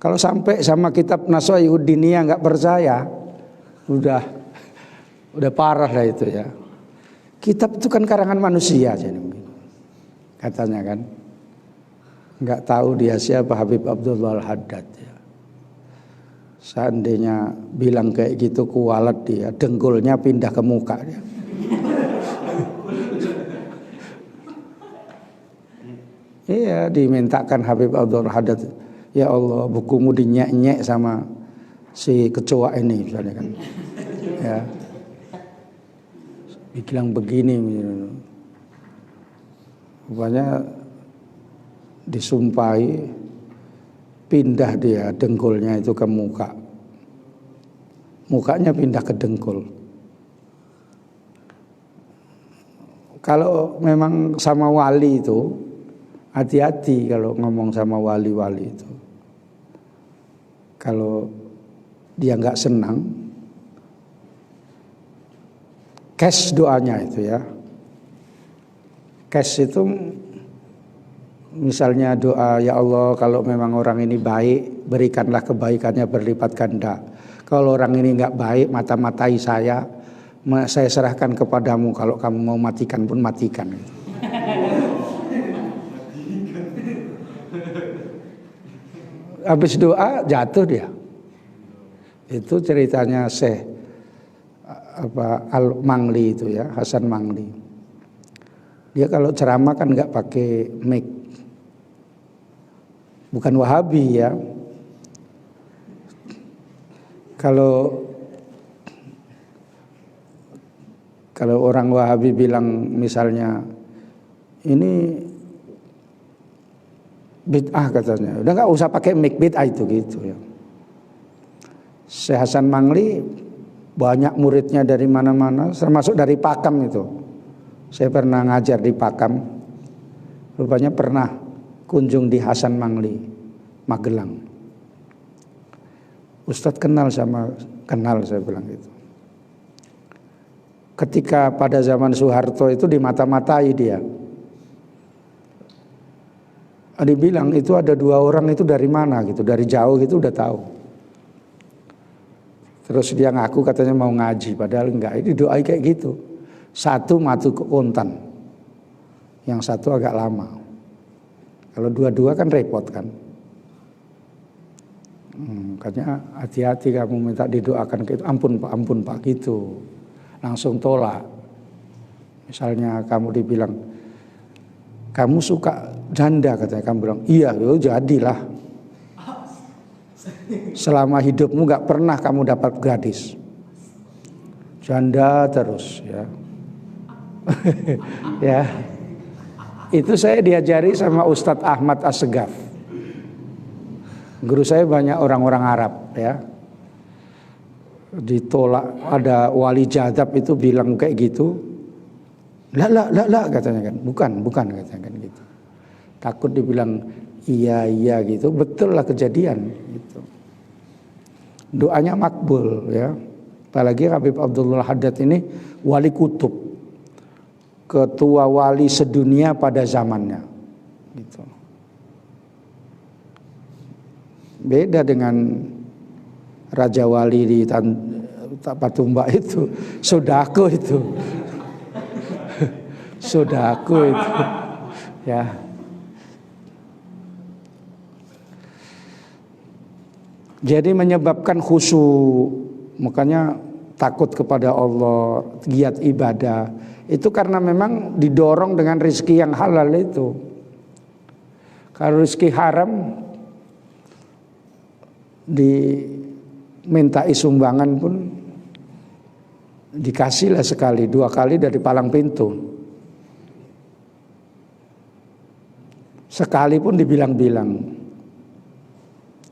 Kalau sampai sama kitab Nashaihuddiniyah nggak percaya, udah parah lah itu ya. Kitab itu kan karangan manusia katanya kan. Nggak tahu dia siapa Habib Abdullah Al-Haddad ya. Seandainya bilang kayak gitu kualat dia, dengkulnya pindah ke muka dia. Iya, dimintakan Habib Abdullah Al-Haddad, ya Allah bukumu dinyek-nyek sama si kecoa ini misalnya kan. Ya. Dibilang begini, rupanya disumpahi pindah dia dengkulnya itu ke muka. Mukanya pindah ke dengkul. Kalau memang sama wali itu hati-hati kalau ngomong sama wali-wali itu. Kalau dia nggak senang, cash doanya itu ya. Cash itu misalnya doa, ya Allah kalau memang orang ini baik, berikanlah kebaikannya berlipat ganda. Kalau orang ini nggak baik, mata-matai saya serahkan kepadamu. Kalau kamu mau matikan pun matikan. Habis doa jatuh dia. Itu ceritanya Syekh Al-Mangli itu ya, Hasan Mangli. Dia kalau ceramah kan nggak pakai mic. Bukan Wahabi ya. Kalau orang Wahabi bilang misalnya ini bid'ah katanya, udah nggak usah pakai mic, bid'ah itu gitu ya. Syekh Hasan Mangli banyak muridnya dari mana-mana, termasuk dari Pakam itu. Saya pernah ngajar di Pakam, rupanya pernah kunjung di Hasan Mangli, Magelang. Ustadz kenal saya bilang gitu. Ketika pada zaman Soeharto itu dimata-matai dia. Dia bilang itu ada 2 orang itu dari mana gitu, dari jauh gitu udah tahu. Terus dia ngaku katanya mau ngaji, padahal enggak. Ini doa kayak gitu. Satu matu ke kontan, yang satu agak lama. Kalau 2-2 kan repot kan. Makanya hati-hati kamu minta didoakan gitu. Ampun pak gitu. Langsung tolak. Misalnya kamu dibilang, kamu suka janda katanya, kamu bilang iya, jadilah. Selama hidupmu gak pernah kamu dapat gadis, janda terus ya. Ya, itu saya diajari sama Ustadz Ahmad Assegaf. Guru saya banyak orang-orang Arab ya. Ditolak, ada wali jadab itu bilang kayak gitu. Lah katanya kan. Bukan katanya kan gitu. Takut dibilang iya gitu. Betul lah kejadian gitu. Doanya makbul ya. Apalagi Habib Abdullah Haddad ini wali kutub, ketua wali sedunia pada zamannya gitu. Beda dengan Raja Wali di Patumba itu, sodako itu. Sodako itu. Ya. Jadi menyebabkan khusyuk, makanya takut kepada Allah, giat ibadah. Itu karena memang didorong dengan rezeki yang halal itu. Kalau rezeki haram dimintai sumbangan pun dikasihlah sekali 2 kali dari palang pintu. Sekali pun dibilang-bilang,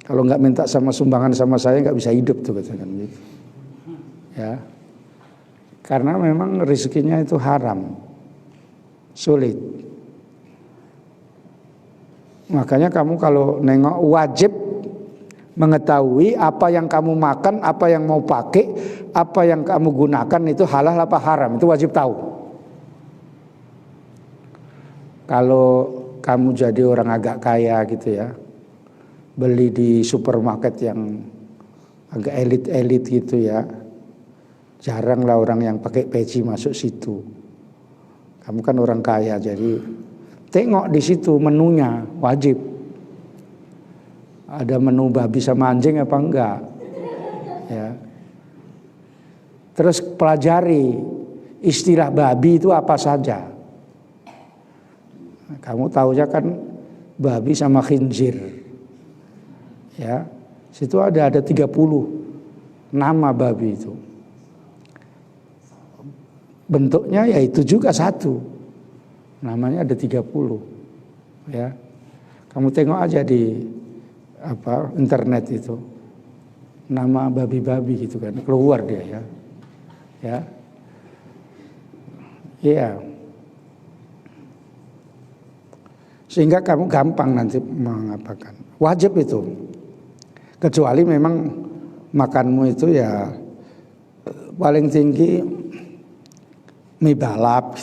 kalau nggak minta sama sumbangan sama saya nggak bisa hidup tuh katanya gitu. Ya, karena memang rezekinya itu haram, sulit. Makanya kamu kalau nengok wajib mengetahui apa yang kamu makan, apa yang mau pakai, apa yang kamu gunakan itu halal apa haram, itu wajib tahu. Kalau kamu jadi orang agak kaya gitu ya, beli di supermarket yang agak elit-elit gitu ya, jarang lah orang yang pakai peci masuk situ. Kamu kan orang kaya, jadi tengok di situ menunya, wajib. Ada menu babi sama anjing apa enggak? Ya. Terus pelajari istilah babi itu apa saja. Kamu tahu ya kan babi sama khinzir. Ya. Situ ada 30 nama babi itu. Bentuknya ya itu juga satu. Namanya ada 30. Ya. Kamu tengok aja di internet itu, nama babi-babi gitu kan, keluar dia ya. Ya. Iya. Sehingga kamu gampang nanti mengapakan. Wajib itu. Kecuali memang makanmu itu ya paling tinggi mie balap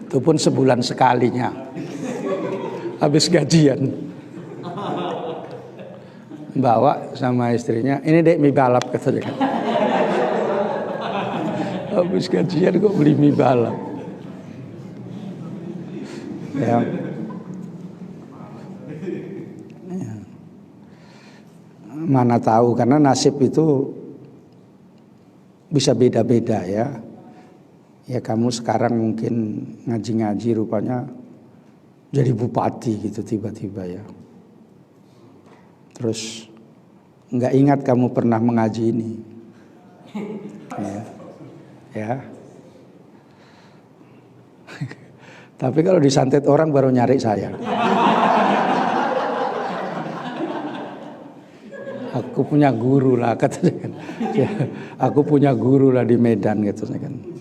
gitu. Itu pun sebulan sekalinya. Habis gajian. Bawa sama istrinya, ini dek mie balap katanya kan. Habis gajian kok beli mie balap. Ya. Mana tahu, karena nasib itu bisa beda-beda ya. Ya kamu sekarang mungkin ngaji-ngaji rupanya jadi bupati gitu tiba-tiba ya. Terus nggak ingat kamu pernah mengaji ini. Ya. Tapi kalau disantet orang baru nyari saya. Aku punya guru lah katanya kan. Ya, aku punya guru lah di Medan gitu kan.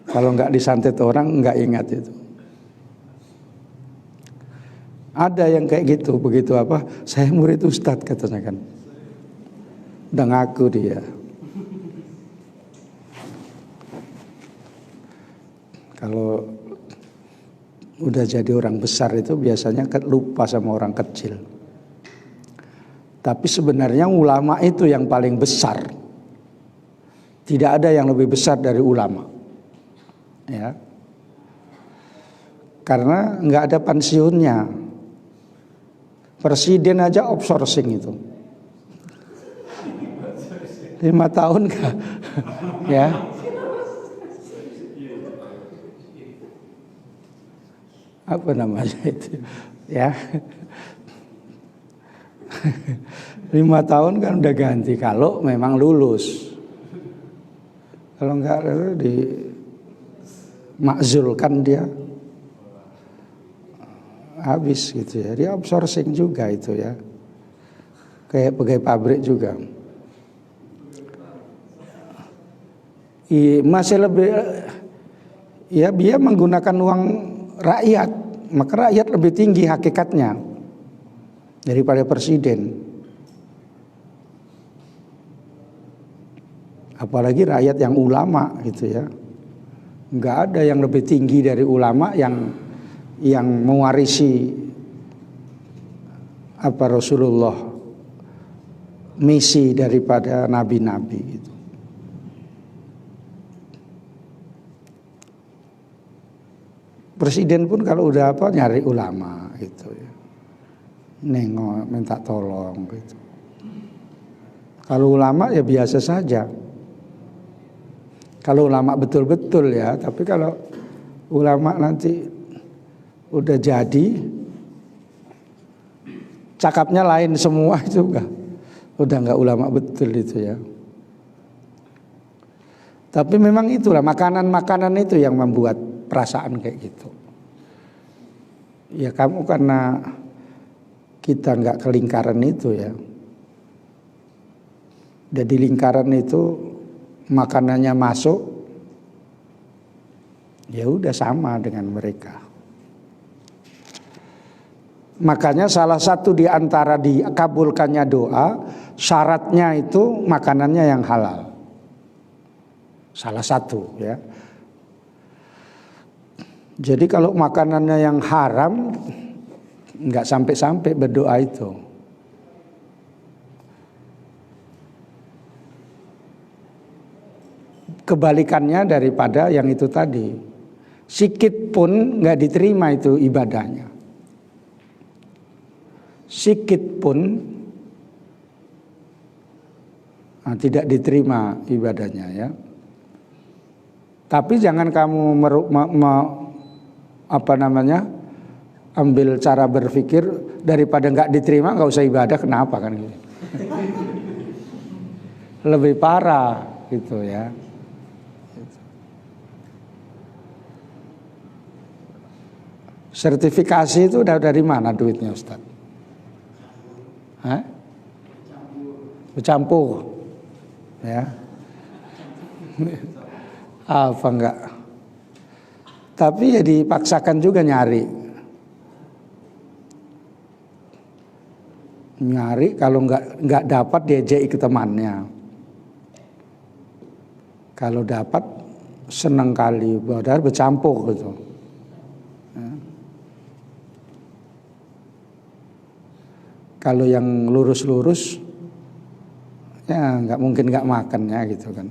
Kalau nggak disantet orang nggak ingat itu. Ada yang kayak gitu, begitu apa? Saya murid ustadz katanya kan. Udah ngaku dia. Kalau udah jadi orang besar itu biasanya lupa sama orang kecil. Tapi sebenarnya ulama itu yang paling besar. Tidak ada yang lebih besar dari ulama. Ya. Karena nggak ada pensiunnya. Presiden aja outsourcing itu. 5 tahun kah? Ya. Apa namanya itu? Ya. 5 tahun kan udah ganti kalau memang lulus. Kalau enggak dimakzulkan dia habis gitu ya. Dia outsourcing juga itu ya. Kayak pegawai pabrik juga. Masih lebih ya dia menggunakan uang rakyat, maka rakyat lebih tinggi hakikatnya daripada presiden. Apalagi rakyat yang ulama gitu ya. Enggak ada yang lebih tinggi dari ulama yang mewarisi apa Rasulullah, misi daripada nabi-nabi gitu. Presiden pun kalau udah apa nyari ulama gitu ya. Nengok, minta tolong gitu. Kalau ulama ya biasa saja. Kalau ulama betul-betul ya, tapi kalau ulama nanti udah jadi cakapnya lain semua itu udah nggak ulama betul itu ya. Tapi memang itulah makanan-makanan itu yang membuat perasaan kayak gitu. Ya kamu karena kita nggak ke lingkaran itu ya. Jadi lingkaran itu makanannya masuk, ya udah sama dengan mereka. Makanya salah satu di antara dikabulkannya doa, syaratnya itu makanannya yang halal. Salah satu ya. Jadi kalau makanannya yang haram, nggak sampai-sampai berdoa itu. Kebalikannya daripada yang itu tadi. Sikit pun nggak diterima itu ibadahnya. Sikit pun tidak diterima ibadahnya ya. Tapi jangan kamu ambil cara berpikir daripada nggak diterima nggak usah ibadah, kenapa kan gitu. Lebih parah gitu ya. Sertifikasi itu udah dari mana duitnya Ustaz? Bercampur ya. Apa enggak? Tapi ya dipaksakan juga nyari kalau nggak dapat diajak ke temannya. Kalau dapat senang kali, padahal bercampur gitu. Ya. Kalau yang lurus-lurus, ya nggak mungkin nggak makan ya gitu kan,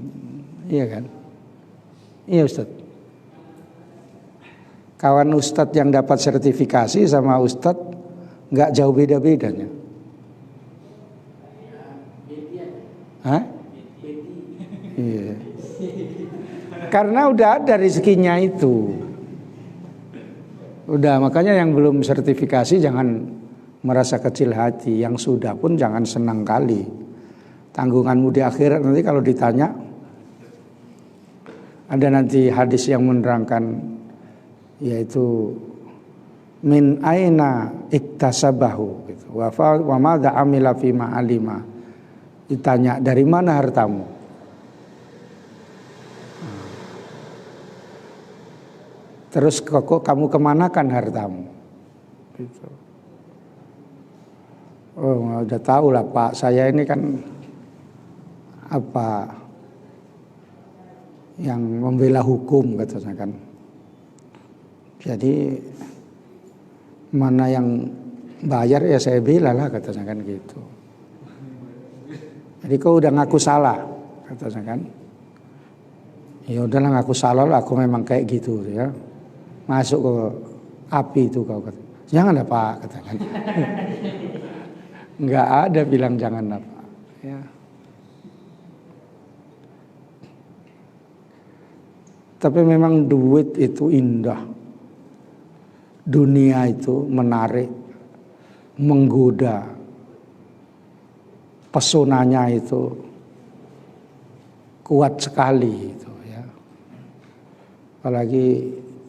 iya kan? Iya Ustadz. Kawan Ustadz yang dapat sertifikasi sama Ustadz nggak jauh beda-bedanya. Hah? Iya. Karena udah ada rezekinya itu. Udah, makanya yang belum sertifikasi jangan merasa kecil hati, yang sudah pun jangan senang kali. Tanggunganmu di akhirat nanti kalau ditanya, ada nanti hadis yang menerangkan, yaitu min aina iktasabahu gitu. Wa madza amila fi ma alima. Ditanya dari mana hartamu? Terus kok kamu kemanakan hartamu? Gitu. Oh, udah tahu lah Pak, saya ini kan apa yang membela hukum katanya kan. Jadi mana yang bayar ya saya bela lah katanya kan gitu. Jadi kau udah ngaku salah katanya kan. Ya udahlah ngaku salah lah, aku memang kayak gitu ya. Masuk ke api itu kau kata. Jangan lah Pak katakan. Enggak ada bilang jangan lah Pak. Ya. Tapi memang duit itu indah. Dunia itu menarik, menggoda. Pesonanya itu kuat sekali itu ya. Apalagi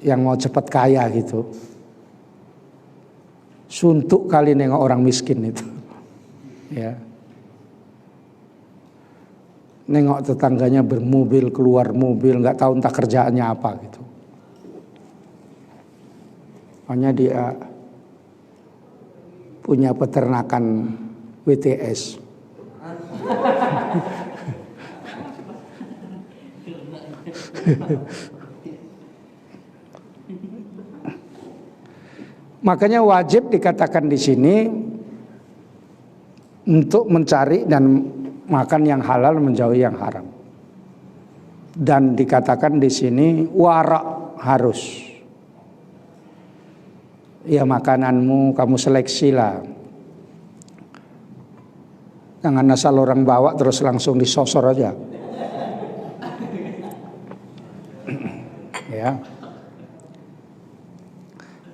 yang mau cepat kaya gitu. Suntuk kali nengok orang miskin itu. Ya. Nengok tetangganya bermobil, keluar mobil, nggak tahu entah kerjaannya apa gitu. Hanya dia punya peternakan WTS. Makanya wajib dikatakan di sini untuk mencari dan makan yang halal, menjauhi yang haram. Dan dikatakan di sini warak harus. Ya makananmu kamu seleksilah. Jangan asal orang bawa terus langsung disosor aja. Ya.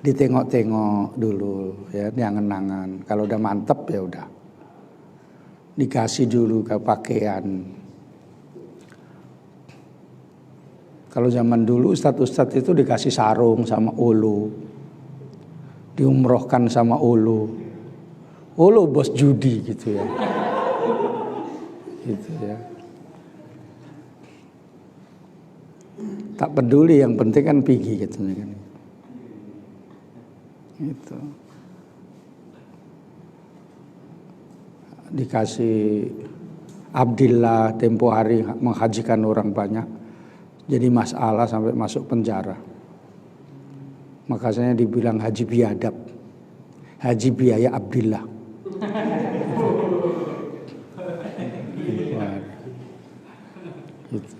Ditengok-tengok dulu ya, jangan-jangan. Kalau udah mantep ya udah. Dikasih dulu ke pakaian. Kalau zaman dulu ustadz-ustadz itu dikasih sarung sama ulu. Diumrohkan sama ulu. Ulu bos judi gitu ya. Gitu ya. Tak peduli, yang penting kan pergi gitu kan. Gitu. Dikasih Abdillah tempo hari menghajikan orang banyak, jadi masalah sampai masuk penjara. Makanya dibilang haji biadab, haji biaya Abdillah. Gitu.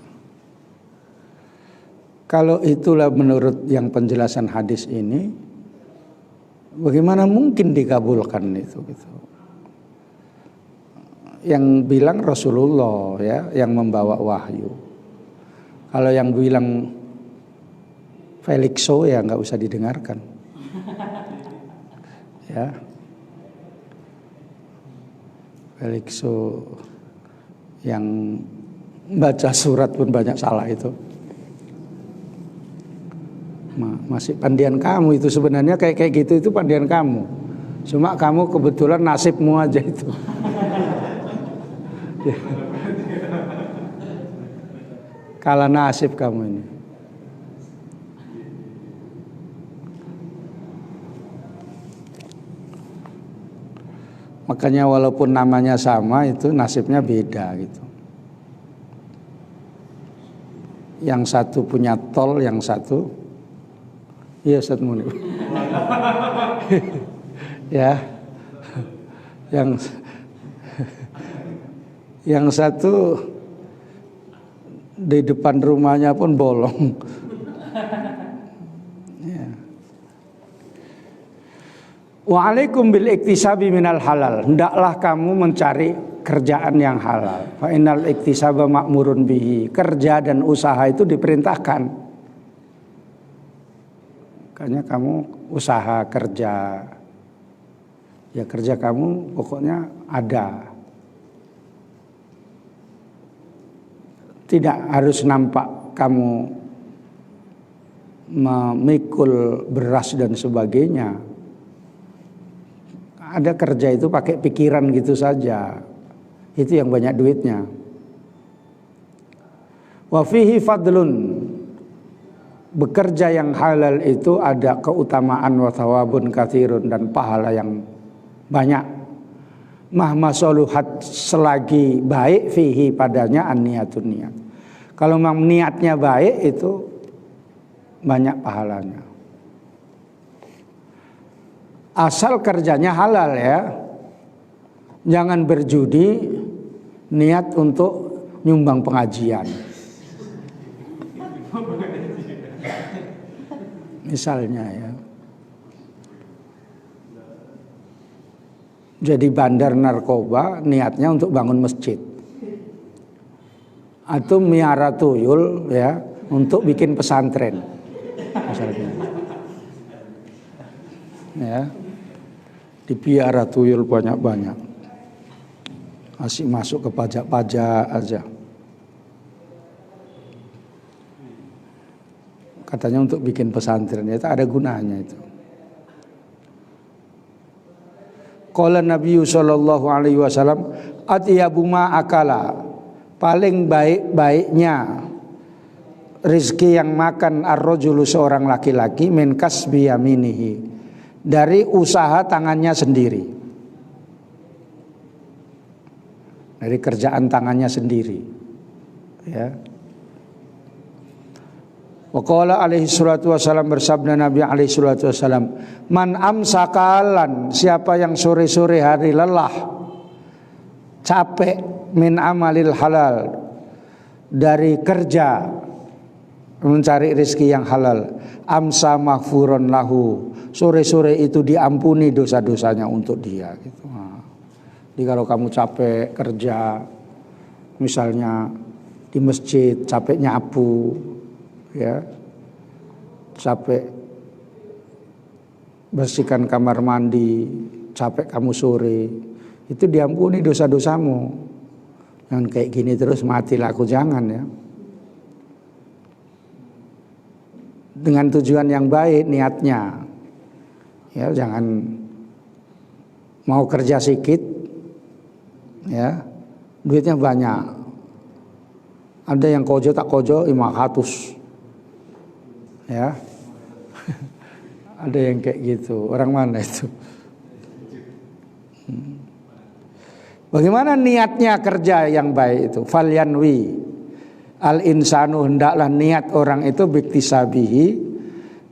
Kalau itulah menurut yang penjelasan hadis ini, bagaimana mungkin dikabulkan itu gitu. Yang bilang Rasulullah ya, yang membawa wahyu. Kalau yang bilang Felixo ya nggak usah didengarkan. Ya. Felixo yang baca surat pun banyak salah itu. Masih pandian kamu itu sebenarnya kayak gitu itu pandian kamu. Cuma kamu kebetulan nasibmu aja itu. Ya. Kalah nasib kamu ini. Makanya walaupun namanya sama itu nasibnya beda gitu. Yang satu punya tol, yang satu iya Ustaz Munib. Ya. Yang satu di depan rumahnya pun bolong. Ya. Wa'alaikum bil iktisabi minal halal. Hendaklah kamu mencari kerjaan yang halal. Fa innal iktisaba ma'murun bihi. Kerja dan usaha itu diperintahkan. Makanya kamu usaha kerja. Ya kerja kamu pokoknya ada. Tidak harus nampak kamu memikul beras dan sebagainya. Ada kerja itu pakai pikiran gitu saja. Itu yang banyak duitnya. Wa fihi fadlun. Bekerja yang halal itu ada keutamaan wa thawabun katsirun dan pahala yang banyak. Mahma soluhat selagi baik fihi padanya an-niyatun niat. Kalau memang niatnya baik itu banyak pahalanya. Asal kerjanya halal ya. Jangan berjudi niat untuk nyumbang pengajian. Misalnya ya. Jadi bandar narkoba niatnya untuk bangun masjid. Atau miara tuyul ya untuk bikin pesantren. Misalnya. Ya. Dipiara tuyul banyak-banyak. Masih masuk ke pajak-pajak aja. Katanya untuk bikin pesantren, itu ada gunanya itu. Qala Nabi sallallahu alaihi wasallam, atyabu ma akala. Paling baik-baiknya rezeki yang makan ar-rajulu seorang laki-laki min kasbi yaminihi. Dari usaha tangannya sendiri. Dari kerjaan tangannya sendiri. Ya. Wa qala alaihi salatu wasallam, bersabda Nabi alaihi salatu wasallam, man amsakalan, siapa yang sore-sore hari lelah, capek min amalil halal, dari kerja mencari rezeki yang halal, amsa maghfurun lahu, sore-sore itu diampuni dosa-dosanya untuk dia gitu. Jadi kalau kamu capek kerja, misalnya di masjid capek nyapu, ya, capek bersihkan kamar mandi, capek kamu sore, itu diampuni dosa-dosamu. Jangan kayak gini terus matilah aku, jangan ya. Dengan tujuan yang baik niatnya. Ya, jangan mau kerja sedikit ya, duitnya banyak. Ada yang kojo tak kojo 500. Ya. Ada yang kayak gitu. Orang mana itu? Bagaimana niatnya kerja yang baik itu? Falyanwi al-insanu, hendaklah niat orang itu biktisabihi,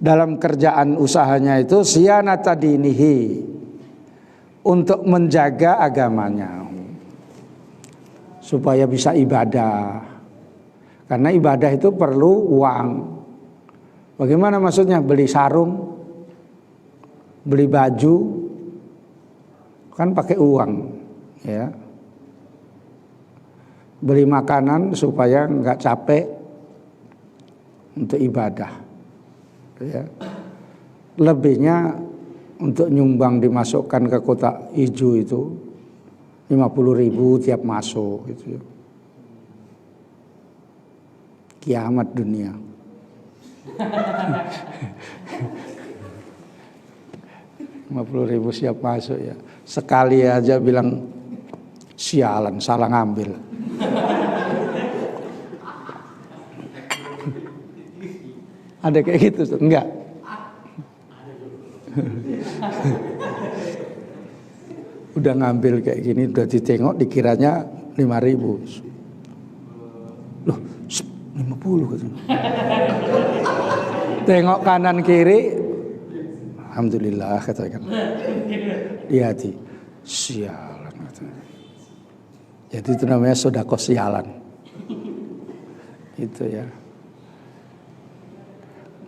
dalam kerjaan usahanya itu siyanata dinihi, untuk menjaga agamanya supaya bisa ibadah. Karena ibadah itu perlu uang. Bagaimana maksudnya? Beli sarung, beli baju, kan pakai uang, ya. Beli makanan supaya nggak capek untuk ibadah, ya. Lebihnya untuk nyumbang dimasukkan ke kotak hijau itu 50.000 tiap masuk gitu. Kiamat dunia. Rp50.000 siap masuk ya. Sekali aja bilang sialan, salah ngambil. Ada kayak gitu, enggak? Udah ngambil kayak gini, udah ditengok dikiranya 5.000. Loh, 50 katanya. Tengok kanan kiri, alhamdulillah katanya kan. Di hati, sialan katanya. Jadi itu namanya sedekah sialan. Itu ya.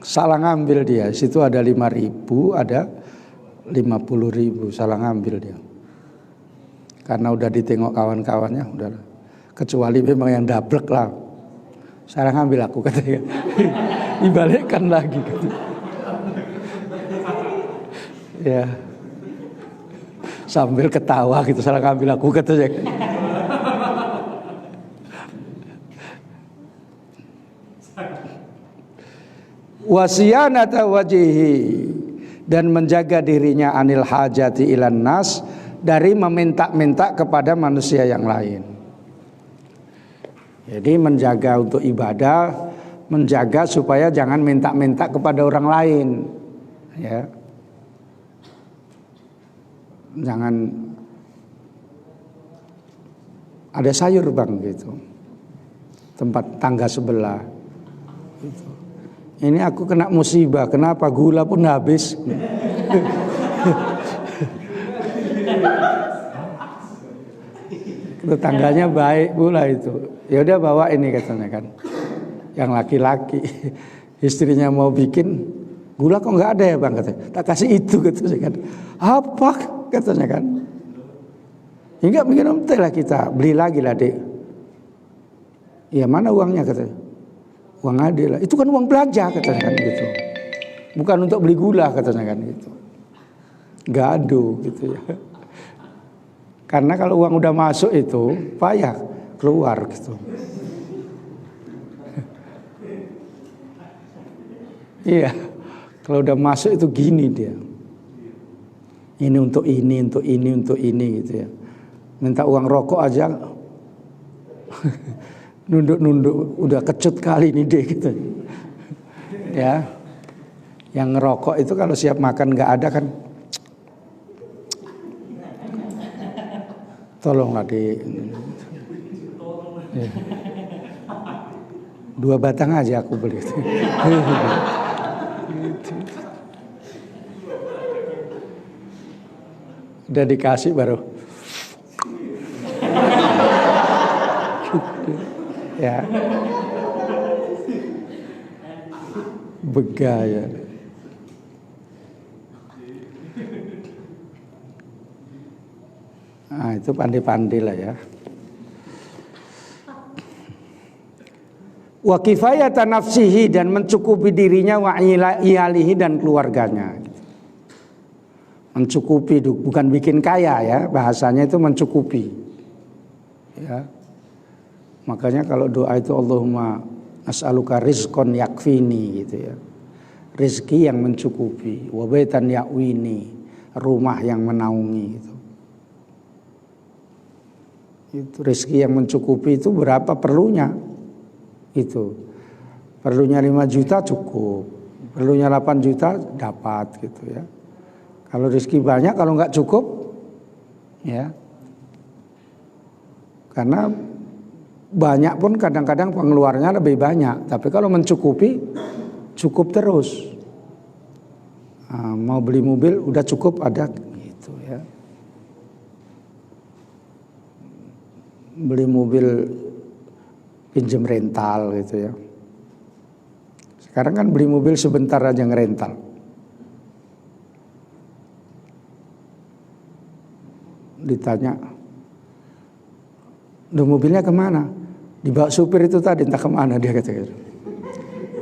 Salah ngambil dia, situ ada 5.000, ada 50.000, salah ngambil dia. Karena udah ditengok kawan-kawannya, udah. Kecuali memang yang dablek lah. Salah ngambil aku katanya. Dibalikkan lagi katanya. Ya. Sambil ketawa gitu, salah ngambil aku katanya. Wasiyanata wajihi, dan menjaga dirinya anil hajati ilan nas, dari meminta-minta kepada manusia yang lain. Jadi menjaga untuk ibadah, menjaga supaya jangan minta-minta kepada orang lain, ya. Jangan ada sayur bang gitu, tempat tangga sebelah gitu. Ini aku kena musibah, kenapa gula pun habis. Tetangganya baik pula itu. Ya udah bawa ini katanya kan. Yang laki-laki, istrinya mau bikin gula kok nggak ada ya bang katanya. Tak kasih itu katanya kan. Apa katanya kan? Enggak minum teh lah kita, beli lagi lah dek. Ya mana uangnya katanya. Uang adil lah. Itu kan uang belanja katanya kan gitu. Bukan untuk beli gula katanya kan gitu. Gaduh gitu ya. Karena kalau uang udah masuk itu payah keluar gitu. Iya. Kalau udah masuk itu gini dia. Ini untuk ini, untuk ini, untuk ini gitu ya. Minta uang rokok aja nunduk-nunduk, udah kecut kali ini deh gitu. Ya. Yang ngerokok itu kalau siap makan nggak ada kan, tolonglah di ya. 2 batang aja aku beli. Udah dikasih baru. Ya. Begaya. Nah, itu pandai-pandai lah ya. Wa kifayata nafsihi, dan mencukupi dirinya, wa iyalihi, dan keluarganya. Mencukupi, bukan bikin kaya ya, bahasanya itu mencukupi. Ya. Makanya kalau doa itu Allahumma as'aluka rizqan yakfini gitu ya. Rizki yang mencukupi, wa baitan ya'wini, rumah yang menaungi gitu. Itu rezeki yang mencukupi itu berapa perlunya? Itu perlunya 5 juta cukup, perlunya 8 juta dapat gitu ya. Kalau rezeki banyak, kalau nggak cukup ya, karena banyak pun kadang-kadang pengeluarannya lebih banyak, tapi kalau mencukupi cukup terus. Nah, mau beli mobil udah cukup ada gitu ya. Beli mobil pinjam rental gitu ya. Sekarang kan beli mobil sebentar aja ngerental. Ditanya, "Duh, mobilnya kemana?" Dibawa supir itu tadi, entah kemana dia kata gitu.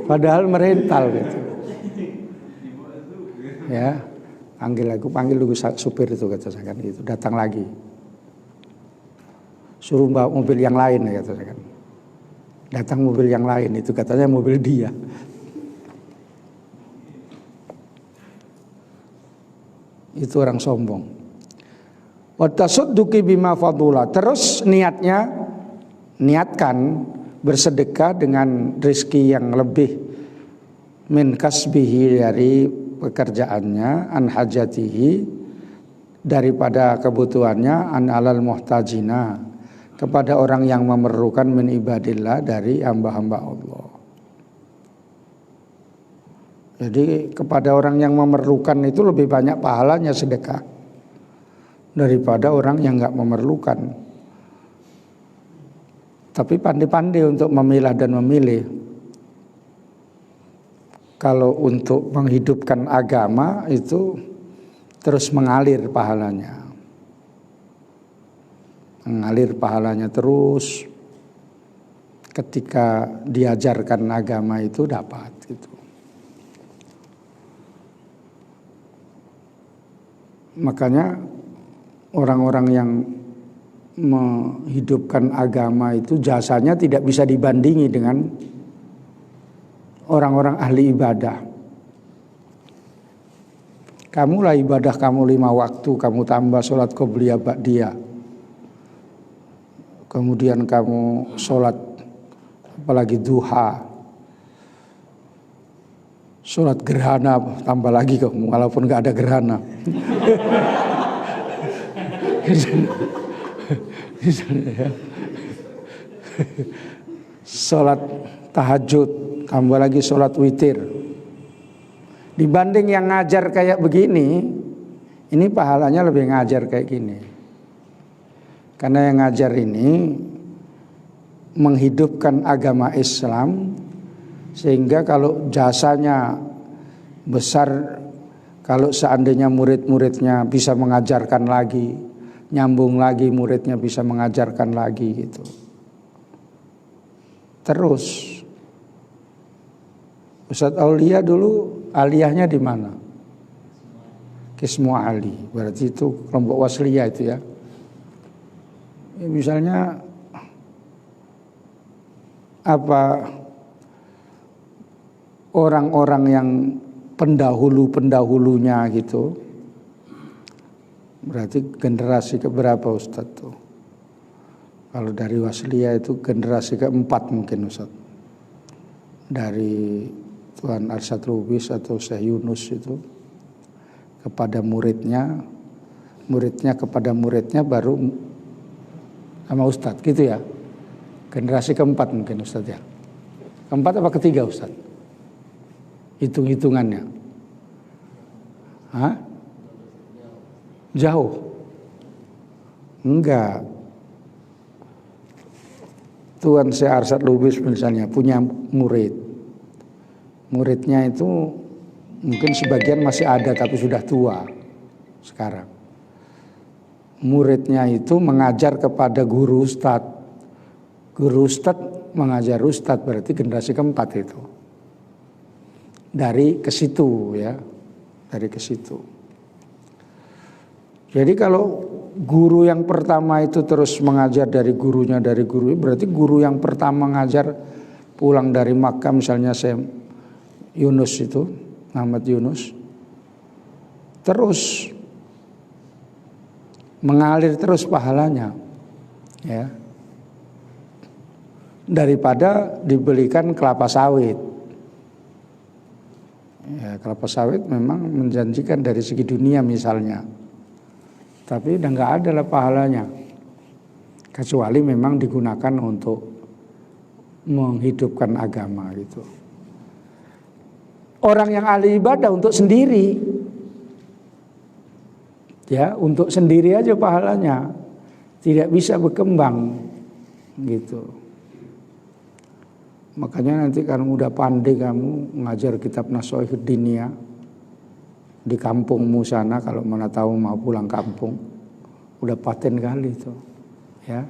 Padahal merental gitu. Ya, panggil dulu supir itu kata saya kan gitu. Datang lagi. Suruh bawa mobil yang lain kata saya kan. Datang mobil yang lain, itu katanya mobil dia. Itu orang sombong. Wa tasudduqi bima fadula. Terus niatkan bersedekah dengan rezeki yang lebih min kasbihi, dari pekerjaannya, an hajatihi, daripada kebutuhannya, an alal muhtajina, kepada orang yang memerlukan, min ibadillah, dari hamba-hamba Allah. Jadi kepada orang yang memerlukan itu lebih banyak pahalanya sedekah daripada orang yang nggak memerlukan. Tapi pandai-pandai untuk memilah dan memilih. Kalau untuk menghidupkan agama itu terus mengalir pahalanya. Mengalir pahalanya terus. Ketika diajarkan agama itu dapat gitu. Makanya orang-orang yang menghidupkan agama itu jasanya tidak bisa dibandingi dengan orang-orang ahli ibadah. Kamulah ibadah kamu 5 waktu, kamu tambah sholat qobliyah ba'diyah. Kemudian kamu sholat apalagi duha, sholat gerhana, tambah lagi kamu walaupun gak ada gerhana. Sholat tahajud, tambah lagi sholat witir. Dibanding yang ngajar kayak begini, ini pahalanya lebih ngajar kayak gini. Karena yang ngajar ini menghidupkan agama Islam, sehingga kalau jasanya besar, kalau seandainya murid-muridnya bisa mengajarkan lagi, nyambung lagi muridnya bisa mengajarkan lagi gitu. Terus Ustadz Aulia dulu aliyahnya di mana? Kismu Ali, berarti itu kelompok wasliyah itu ya. Misalnya apa orang-orang yang pendahulunya gitu, berarti generasi keberapa Ustadz tuh? Kalau dari wasliyah itu generasi keempat mungkin Ustadz. Dari Tuan Arsyad Lubis atau Syekh Yunus itu kepada muridnya, muridnya kepada muridnya, baru sama Ustadz gitu ya. Generasi keempat mungkin Ustadz ya. Keempat apa ketiga Ustadz? Hitung-hitungannya. Hah? Jauh? Enggak. Tuan Syekh Arsyad Lubis misalnya punya murid. Muridnya itu mungkin sebagian masih ada tapi sudah tua sekarang. Muridnya itu mengajar kepada guru ustadz. Guru ustadz mengajar ustadz, berarti generasi keempat itu. Dari ke situ ya, dari ke situ. Jadi kalau guru yang pertama itu terus mengajar dari gurunya, berarti guru yang pertama mengajar pulang dari Makkah misalnya saya Yunus itu, Muhammad Yunus, terus mengalir terus pahalanya ya, daripada dibelikan kelapa sawit ya. Kelapa sawit memang menjanjikan dari segi dunia misalnya, tapi udah nggak ada lah pahalanya, kecuali memang digunakan untuk menghidupkan agama gitu. Orang yang ahli ibadah untuk sendiri, ya untuk sendiri aja pahalanya, tidak bisa berkembang gitu. Makanya nanti kamu udah pandai kamu ngajar kitab Nashaikhud Diniyah di kampungmu sana, kalau mana tahu mau pulang kampung, udah paten kali itu ya.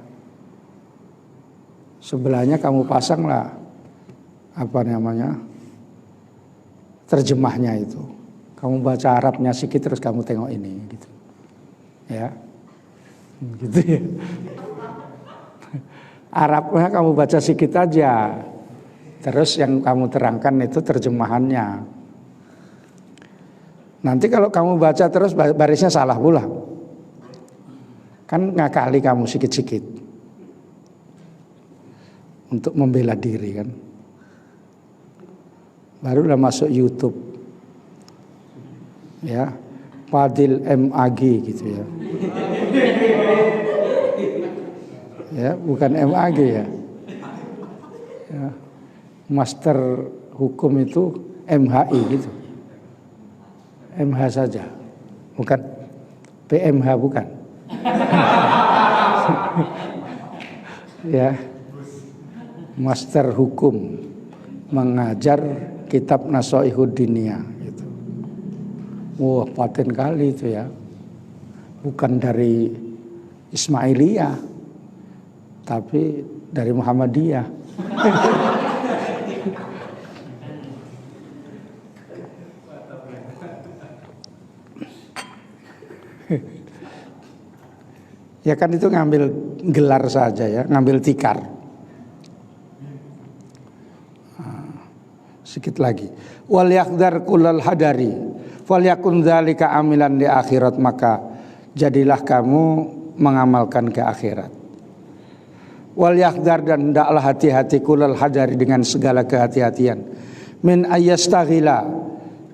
Sebelahnya kamu pasang lah apa namanya, terjemahnya itu. Kamu baca Arabnya sedikit terus kamu tengok ini gitu. Ya. Gitu ya. Arabnya kamu baca sedikit aja. Terus yang kamu terangkan itu terjemahannya. Nanti kalau kamu baca terus barisnya salah pula. Kan ngakali kamu sedikit-sedikit. Untuk membela diri kan. Barulah masuk YouTube. Ya. Fadil MAG gitu ya. Ya, bukan MAG ya. Ya. Master hukum itu MHI gitu. MH saja, bukan PMH, bukan. Ya, Master Hukum, mengajar kitab Nasoihud Diniyah gitu. Wah, paten kali itu ya. Bukan dari Ismailiyah, tapi dari Muhammadiyah. Ya kan itu ngambil gelar saja ya, ngambil tikar. Sedikit lagi. Wal yakdar kullal hadari, fal yakun dzalika amilan di akhirat, maka jadilah kamu mengamalkan ke akhirat. Wal yakdar, dan hendaklah hati-hati kullal hadari, dengan segala kehati-hatian. Min ayyastaghila,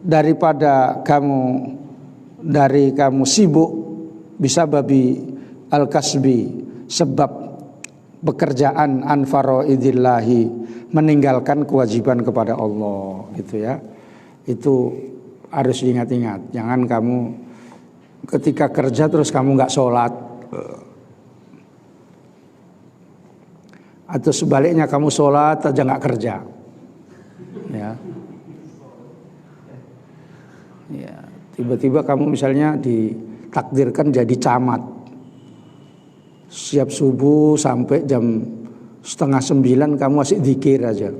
daripada kamu sibuk bisa babi al-kasbi, sebab pekerjaan, an faraidillahi, meninggalkan kewajiban kepada Allah gitu ya. Itu harus diingat-ingat. Jangan kamu ketika kerja terus kamu nggak sholat, atau sebaliknya kamu sholat aja nggak kerja ya. Ya, tiba-tiba kamu misalnya ditakdirkan jadi camat, siap subuh sampai jam 8:30 kamu masih dzikir aja.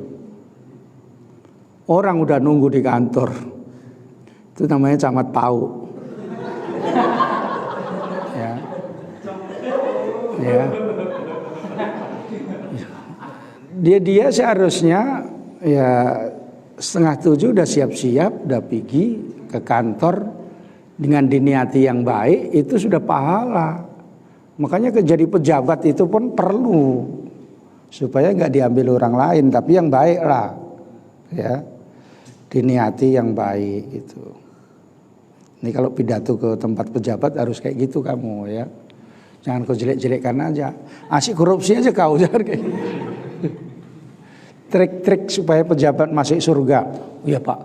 Orang udah nunggu di kantor. Itu namanya camat PAU. Ya. Ya. Dia seharusnya ya 6:30 udah siap-siap, udah pergi ke kantor dengan diniati yang baik, itu sudah pahala. Makanya jadi pejabat itu pun perlu, supaya nggak diambil orang lain, tapi yang baik lah, ya, diniati yang baik itu. Ini kalau pidato ke tempat pejabat harus kayak gitu kamu ya, jangan kau jelek-jelekkan aja, asik korupsi aja kau, jangan kayak gitu. Trik-trik supaya pejabat masuk surga, iya Pak.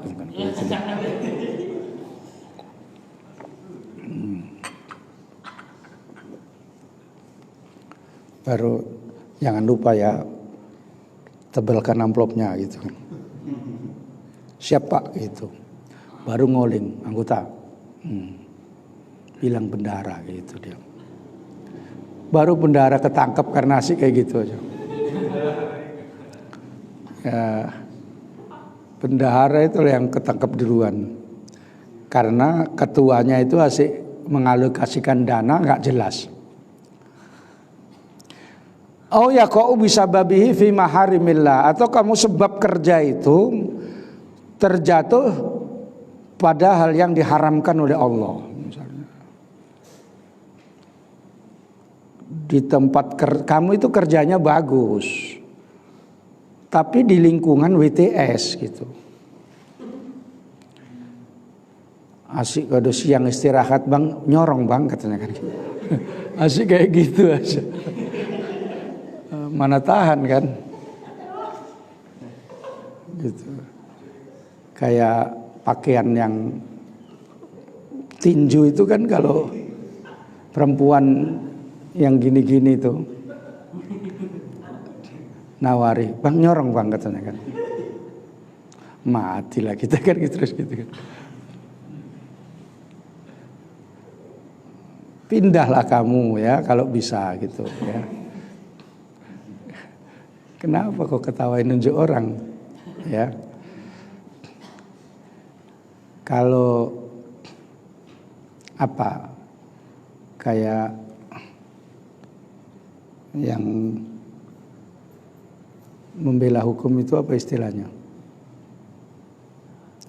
Baru jangan lupa ya, tebelkan amplopnya gitu kan. Siap Pak gitu. Baru ngoling anggota. Bilang bendahara gitu dia. Baru bendahara ketangkep karena asik kayak gitu aja. Ya, bendahara itu yang ketangkep duluan. Karena ketuanya itu asik mengalokasikan dana nggak jelas. Oh ya, kau bisa babihi fi maharimillah, atau kamu sebab kerja itu terjatuh pada hal yang diharamkan oleh Allah. Misalnya di tempat kamu itu kerjanya bagus, tapi di lingkungan WTS gitu. Asik kalau siang istirahat bang, nyorong bang katanya kan. Asik kayak gitu aja. Mana tahan kan, gitu. Kayak pakaian yang tinju itu kan, kalau perempuan yang gini-gini tuh nawari, bang nyorong bang katanya kan, matilah kita kan gitu, terus gitu kan. Pindahlah kamu ya kalau bisa gitu ya. Kenapa kok ketawain nunjuk orang ya? Kalau apa kayak yang membela hukum itu apa istilahnya?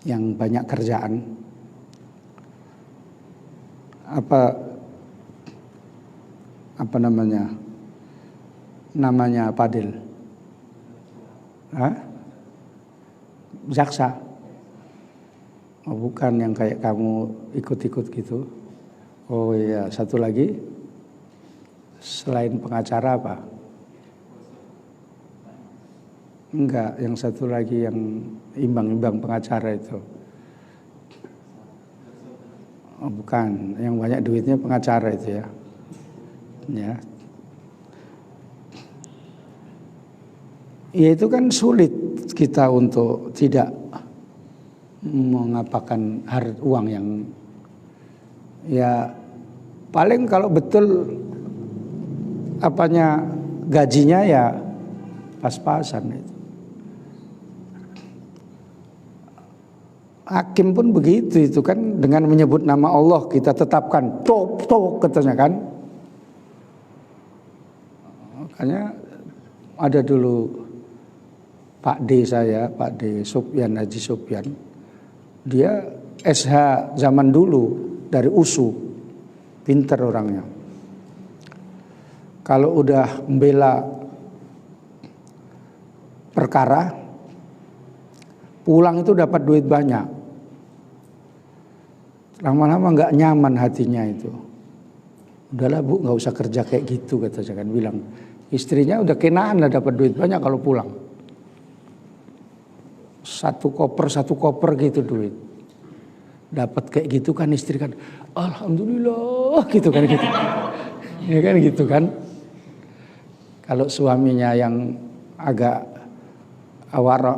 Yang banyak kerjaan, apa namanya? Namanya Padil. Jaksa. Oh, bukan yang kayak kamu ikut-ikut gitu. Oh iya, satu lagi selain pengacara apa? Enggak, yang satu lagi yang imbang-imbang pengacara itu. Oh, bukan, yang banyak duitnya pengacara itu ya. Ya. Ya itu kan sulit kita untuk tidak mengapakan uang yang ya paling kalau betul apanya gajinya ya pas-pasan itu. Hakim pun begitu itu kan, dengan menyebut nama Allah kita tetapkan tok katanya kan. Makanya ada dulu Pak D saya, Pak D Sopyan, Haji Sopyan, dia SH zaman dulu dari USU, pinter orangnya. Kalau udah membela perkara, pulang itu dapat duit banyak. Lama-lama nggak nyaman hatinya itu. Udahlah Bu, nggak usah kerja kayak gitu, katanya kan, bilang. Istrinya udah kenaan lah dapat duit banyak kalau pulang. Satu koper gitu duit. Dapat kayak gitu kan, istri kan, alhamdulillah gitu kan gitu. Ya kan gitu kan. Kalau suaminya yang agak awara,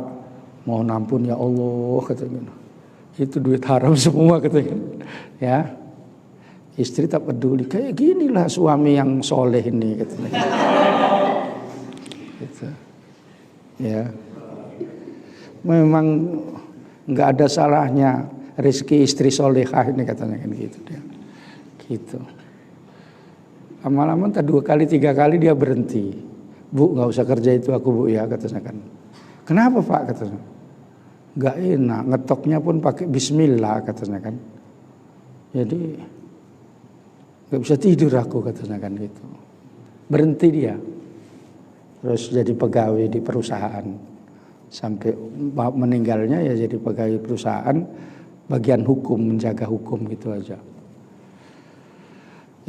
mohon ampun ya Allah katanya. Itu duit haram semua katanya. Ya. Istri tak peduli, kayak ginilah suami yang soleh ini katanya. Gitu. Ya. Memang nggak ada salahnya rezeki istri solehah ini katanya kan gitu dia. Gitu. Lama-lama entah 2 kali 3 kali dia berhenti. Bu, nggak usah kerja itu aku Bu ya katanya kan. Kenapa Pak katanya? Nggak enak, ngetoknya pun pakai bismillah katanya kan. Jadi nggak bisa tidur aku katanya kan gitu. Berhenti dia. Terus jadi pegawai di perusahaan. Sampai meninggalnya ya jadi pegawai perusahaan, bagian hukum, menjaga hukum gitu aja.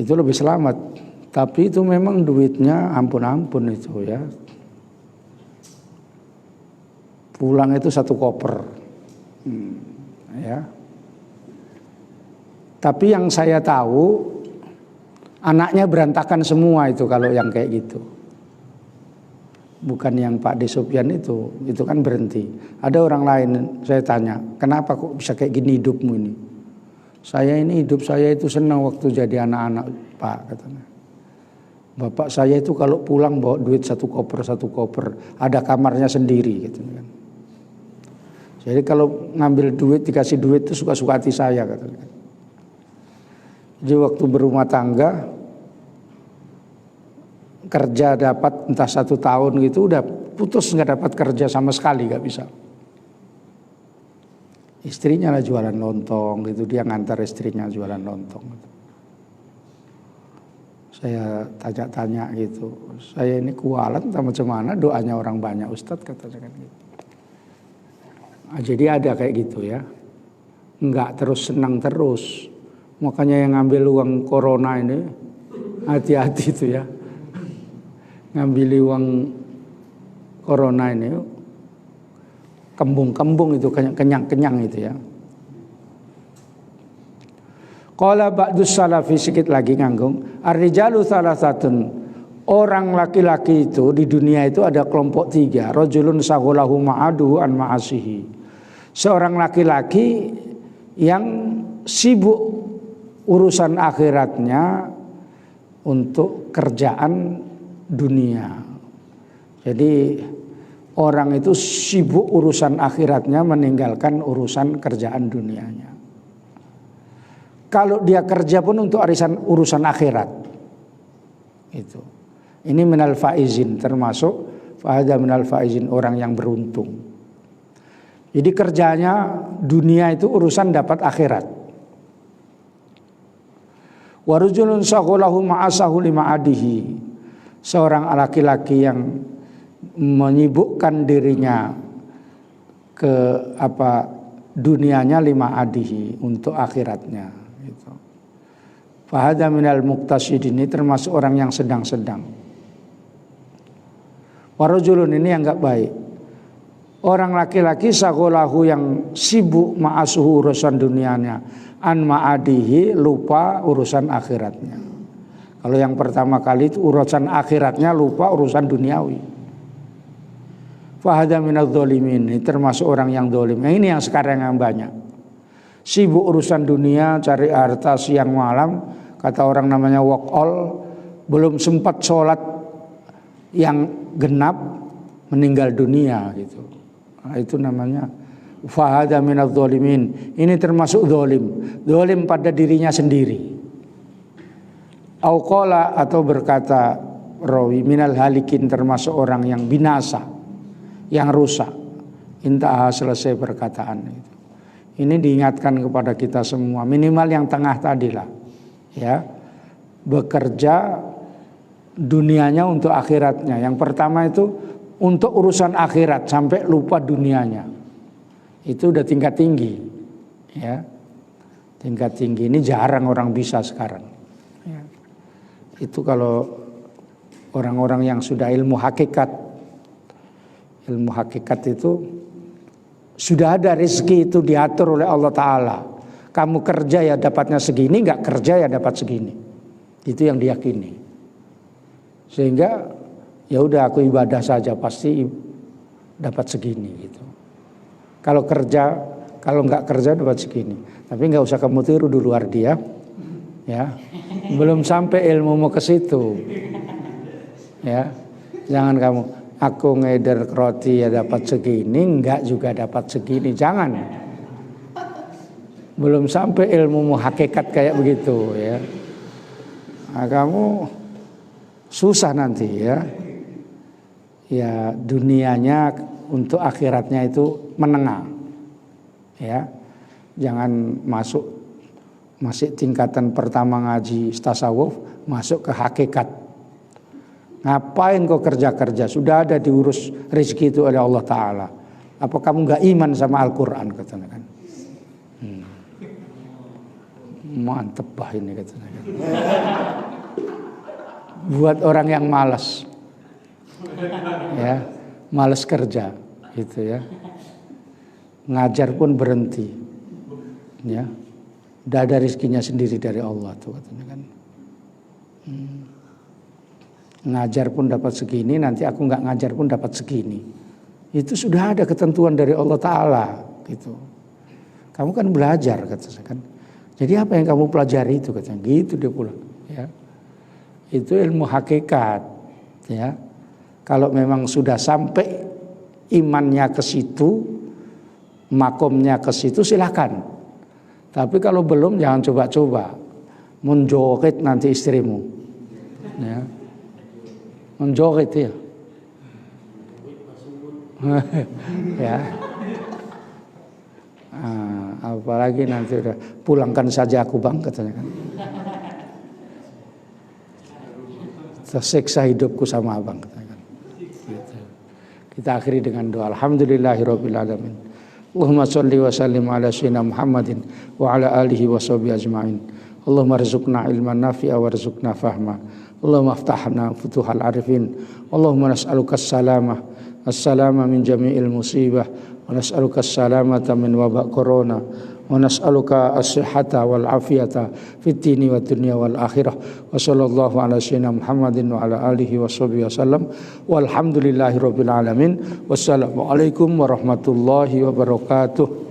Itu lebih selamat. Tapi itu memang duitnya ampun-ampun itu ya. Pulang itu 1 koper. Ya. Tapi yang saya tahu anaknya berantakan semua itu kalau yang kayak gitu. Bukan yang Pak D Sopyan itu kan berhenti. Ada orang lain, saya tanya, kenapa kok bisa kayak gini hidupmu ini? Saya ini hidup saya itu senang waktu jadi anak-anak Pak katanya. Bapak saya itu kalau pulang bawa duit 1 koper, ada kamarnya sendiri gitu kan. Jadi kalau ngambil duit, dikasih duit itu suka-suka hati saya katanya. Jadi waktu berumah tangga, kerja dapat entah 1 tahun gitu udah putus, nggak dapat kerja sama sekali, nggak bisa. Istrinya lah jualan lontong gitu, dia ngantar istrinya jualan lontong. Saya tanya-tanya gitu, saya ini kualat entah macam mana, doanya orang banyak Ustadz katanya kan gitu. Nah, jadi ada kayak gitu ya, nggak terus senang terus. Makanya yang ngambil uang corona ini hati-hati itu ya. Ngambil uang corona ini kembung-kembung itu, kenyang-kenyang itu ya. Qala ba'dus salafi, sedikit lagi nganggung, ar-rijalu salasatun, orang laki-laki itu di dunia itu ada kelompok 3. Rajulun sagholahu ma'aduhu an ma'asihi. Seorang laki-laki yang sibuk urusan akhiratnya untuk kerjaan dunia. Jadi orang itu sibuk urusan akhiratnya, meninggalkan urusan kerjaan dunianya. Kalau dia kerja pun untuk urusan akhirat. Itu. Ini minal faizin, termasuk fahada minal faizin, orang yang beruntung. Jadi kerjanya dunia itu urusan dapat akhirat. Wa rajulun sagholahu ma'asahu lima'adihi. Seorang laki-laki yang menyibukkan dirinya ke dunianya lima'adihi, untuk akhiratnya gitu. Fahada minal muqtasidin, ini termasuk orang yang sedang-sedang. Wa rajulun, ini yang enggak baik. Orang laki-laki sagolahu yang sibuk ma'asuhu urusan dunianya, an ma'adihi lupa urusan akhiratnya. Kalau yang pertama kali itu urusan akhiratnya, lupa urusan duniawi. Fahada minadz dzalimin, ini termasuk orang yang zalim. Nah, ini yang sekarang yang banyak. Sibuk urusan dunia, cari harta siang malam, kata orang namanya walk all, belum sempat sholat yang genap meninggal dunia gitu. Nah, itu namanya fahada minadz dzalimin. Ini termasuk zalim. Zalim pada dirinya sendiri. Auqala atau berkata rawi minal halikin, termasuk orang yang binasa, yang rusak. Intah selesai perkataan itu. Ini diingatkan kepada kita semua, minimal yang tengah tadilah. Ya. Bekerja dunianya untuk akhiratnya. Yang pertama itu untuk urusan akhirat sampai lupa dunianya. Itu udah tingkat tinggi. Ya. Tingkat tinggi ini jarang orang bisa sekarang. Ya. Itu kalau orang-orang yang sudah ilmu hakikat. Ilmu hakikat itu sudah ada rezeki itu diatur oleh Allah Ta'ala. Kamu kerja ya dapatnya segini, nggak kerja ya dapat segini. Itu yang diyakini. Sehingga ya udah aku ibadah saja pasti dapat segini gitu. Kalau kerja, kalau nggak kerja dapat segini. Tapi nggak usah kamu tiru dulu Ardi ya. Ya, belum sampai ilmumu ke situ. Ya, jangan kamu. Aku ngeder roti ya dapat segini, enggak juga dapat segini. Jangan. Belum sampai ilmu hakikat kayak begitu ya. Nah, kamu susah nanti ya. Ya dunianya untuk akhiratnya itu menengah. Ya. Jangan masih tingkatan pertama ngaji tasawuf, masuk ke hakikat. Ngapain kau kerja-kerja? Sudah ada diurus rezeki itu oleh Allah Ta'ala. Apa kamu gak iman sama Al-Quran? Katanya kan. Mantep bah ini katanya kan. Buat orang yang malas. Ya, malas kerja gitu ya. Ngajar pun berhenti. Ya. Udah ada rezekinya sendiri dari Allah tuh katanya kan. Ngajar pun dapat segini, nanti aku nggak ngajar pun dapat segini. Itu sudah ada ketentuan dari Allah Ta'ala gitu. Kamu kan belajar katanya kan. Jadi apa yang kamu pelajari itu katanya gitu dia pulang ya. Itu ilmu hakikat ya. Kalau memang sudah sampai imannya ke situ, makomnya ke situ silakan. Tapi kalau belum jangan coba-coba menjoget nanti istrimu ya. Menjoget ya. Ya. Apalagi nanti udah pulangkan saja aku bang katanya kan. Tersiksa hidupku sama abang katanya kan. Gitu. Kita akhiri dengan doa. Alhamdulillahirabbil alamin. Allahumma shalli wa sallim ala sayyidina Muhammadin wa ala alihi wa sahbihi ajma'in. Allahumma rzuqna ilman nafi'a warzuqna fahma. Allahumma aftahna futuhal arifin. Allahumma nas'aluka as-salamah min jami'il musibah. Wa nas'aluka as-salamata min wabak corona. Wa nas'aluka as-sihhata wal afiyata fid dini wa dunya wal akhirah. Wa sallallahu ala sayyidina Muhammadin wa ala alihi wa sahbihi wasallam. Walhamdulillahi rabbil alamin. Wassalamu alaikum warahmatullahi wabarakatuh.